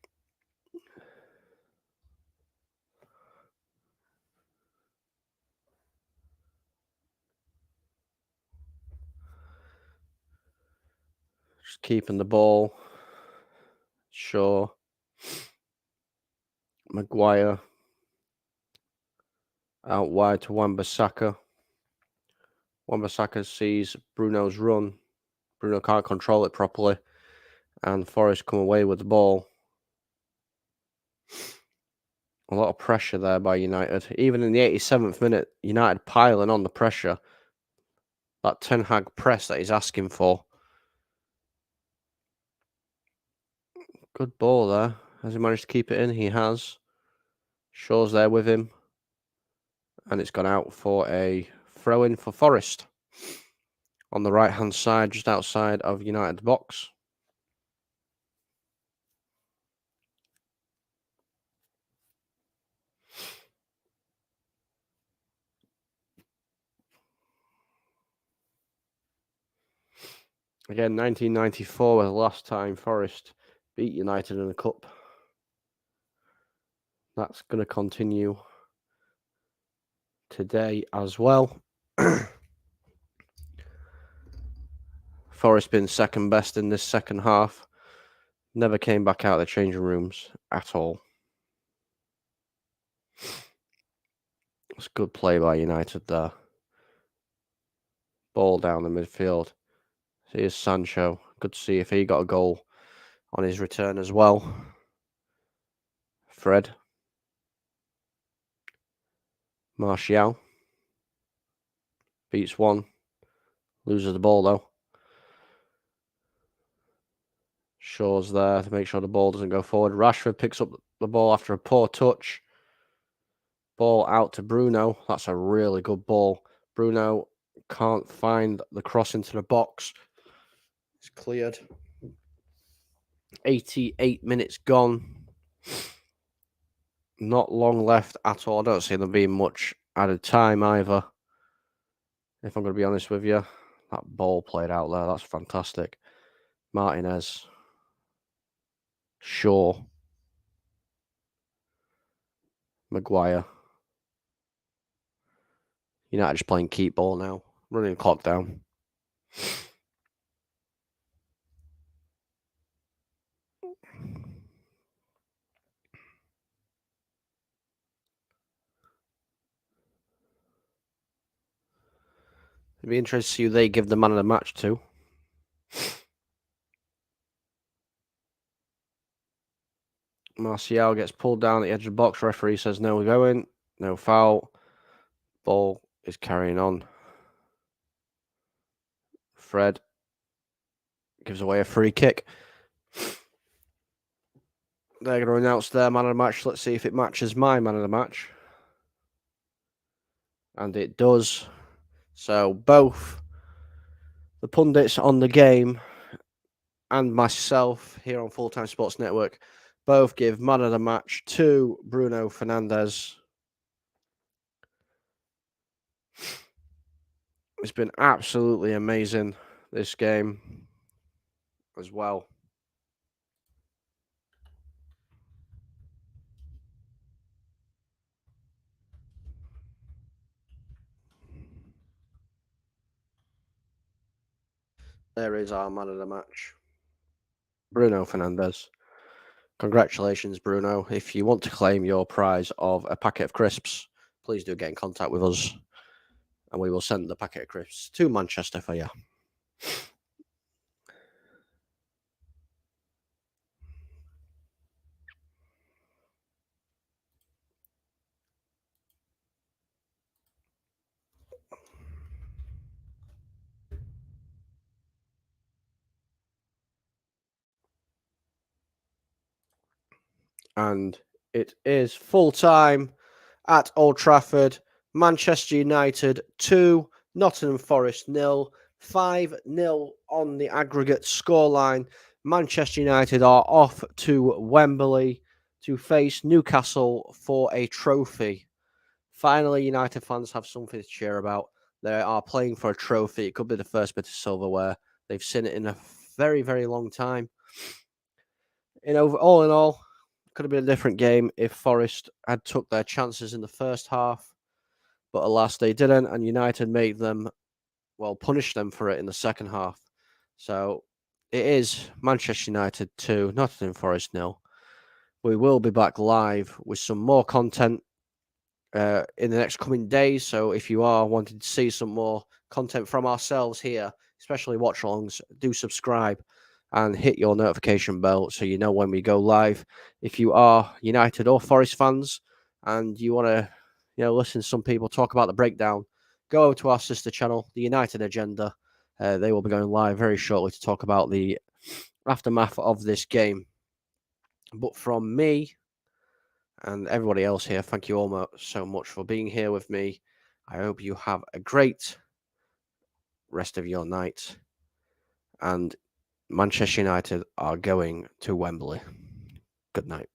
Just keeping the ball. Shaw. Maguire. Out wide to Wan-Bissaka. Wan-Bissaka sees Bruno's run. Bruno can't control it properly. And Forest come away with the ball. A lot of pressure there by United. Even in the 87th minute, United piling on the pressure. That Ten Hag press that he's asking for. Good ball there. Has he managed to keep it in? He has. Shaw's there with him. And it's gone out for a throw-in for Forest. On the right-hand side, just outside of United's box. Again, 1994 was the last time Forest beat United in a cup. That's going to continue today as well. Forest been second best in this second half. Never came back out of the changing rooms at all. It's good play by United there. Ball down the midfield. Here's Sancho. Good to see if he got a goal on his return as well. Fred. Martial. Beats one. Loses the ball though. Shaw's there to make sure the ball doesn't go forward. Rashford picks up the ball after a poor touch. Ball out to Bruno. That's a really good ball. Bruno can't find the cross into the box. It's cleared. 88 minutes gone. Not long left at all. I don't see there being much added time either. If I'm going to be honest with you. That ball played out there. That's fantastic. Martinez. Shaw. Maguire. United just playing keep ball now. Running the clock down. It'd be interesting to see who they give the man of the match to. Martial gets pulled down at the edge of the box. Referee says no, we're going. No foul. Ball is carrying on. Fred gives away a free kick. They're going to announce their man of the match. Let's see if it matches my man of the match. And it does. So both the pundits on the game and myself here on Full Time Sports Network both give man of the match to Bruno Fernandes. It's been absolutely amazing, this game as well. There is our man of the match, Bruno Fernandes. Congratulations, Bruno. If you want to claim your prize of a packet of crisps, please do get in contact with us and we will send the packet of crisps to Manchester for you. And it is full time at Old Trafford. Manchester United 2, Nottingham Forest 0, 5-0 on the aggregate scoreline. Manchester United are off to Wembley to face Newcastle for a trophy. Finally, United fans have something to cheer about. They are playing for a trophy. It could be the first bit of silverware. They've seen it in a very, very long time. All in all, could have been a different game if Forest had took their chances in the first half, but alas, they didn't, and United made them, punish them for it in the second half. So it is Manchester United 2, Nottingham Forest 0. We will be back live with some more content in the next coming days. So if you are wanting to see some more content from ourselves here, especially watch alongs, do subscribe and hit your notification bell so you know when we go live. If you are United or Forest fans and you want to listen to some people talk about the breakdown, go over to our sister channel, the United Agenda. They will be going live very shortly to talk about the aftermath of this game. But from me and everybody else here, thank you all so much for being here with me. I hope you have a great rest of your night. And Manchester United are going to Wembley. Good night.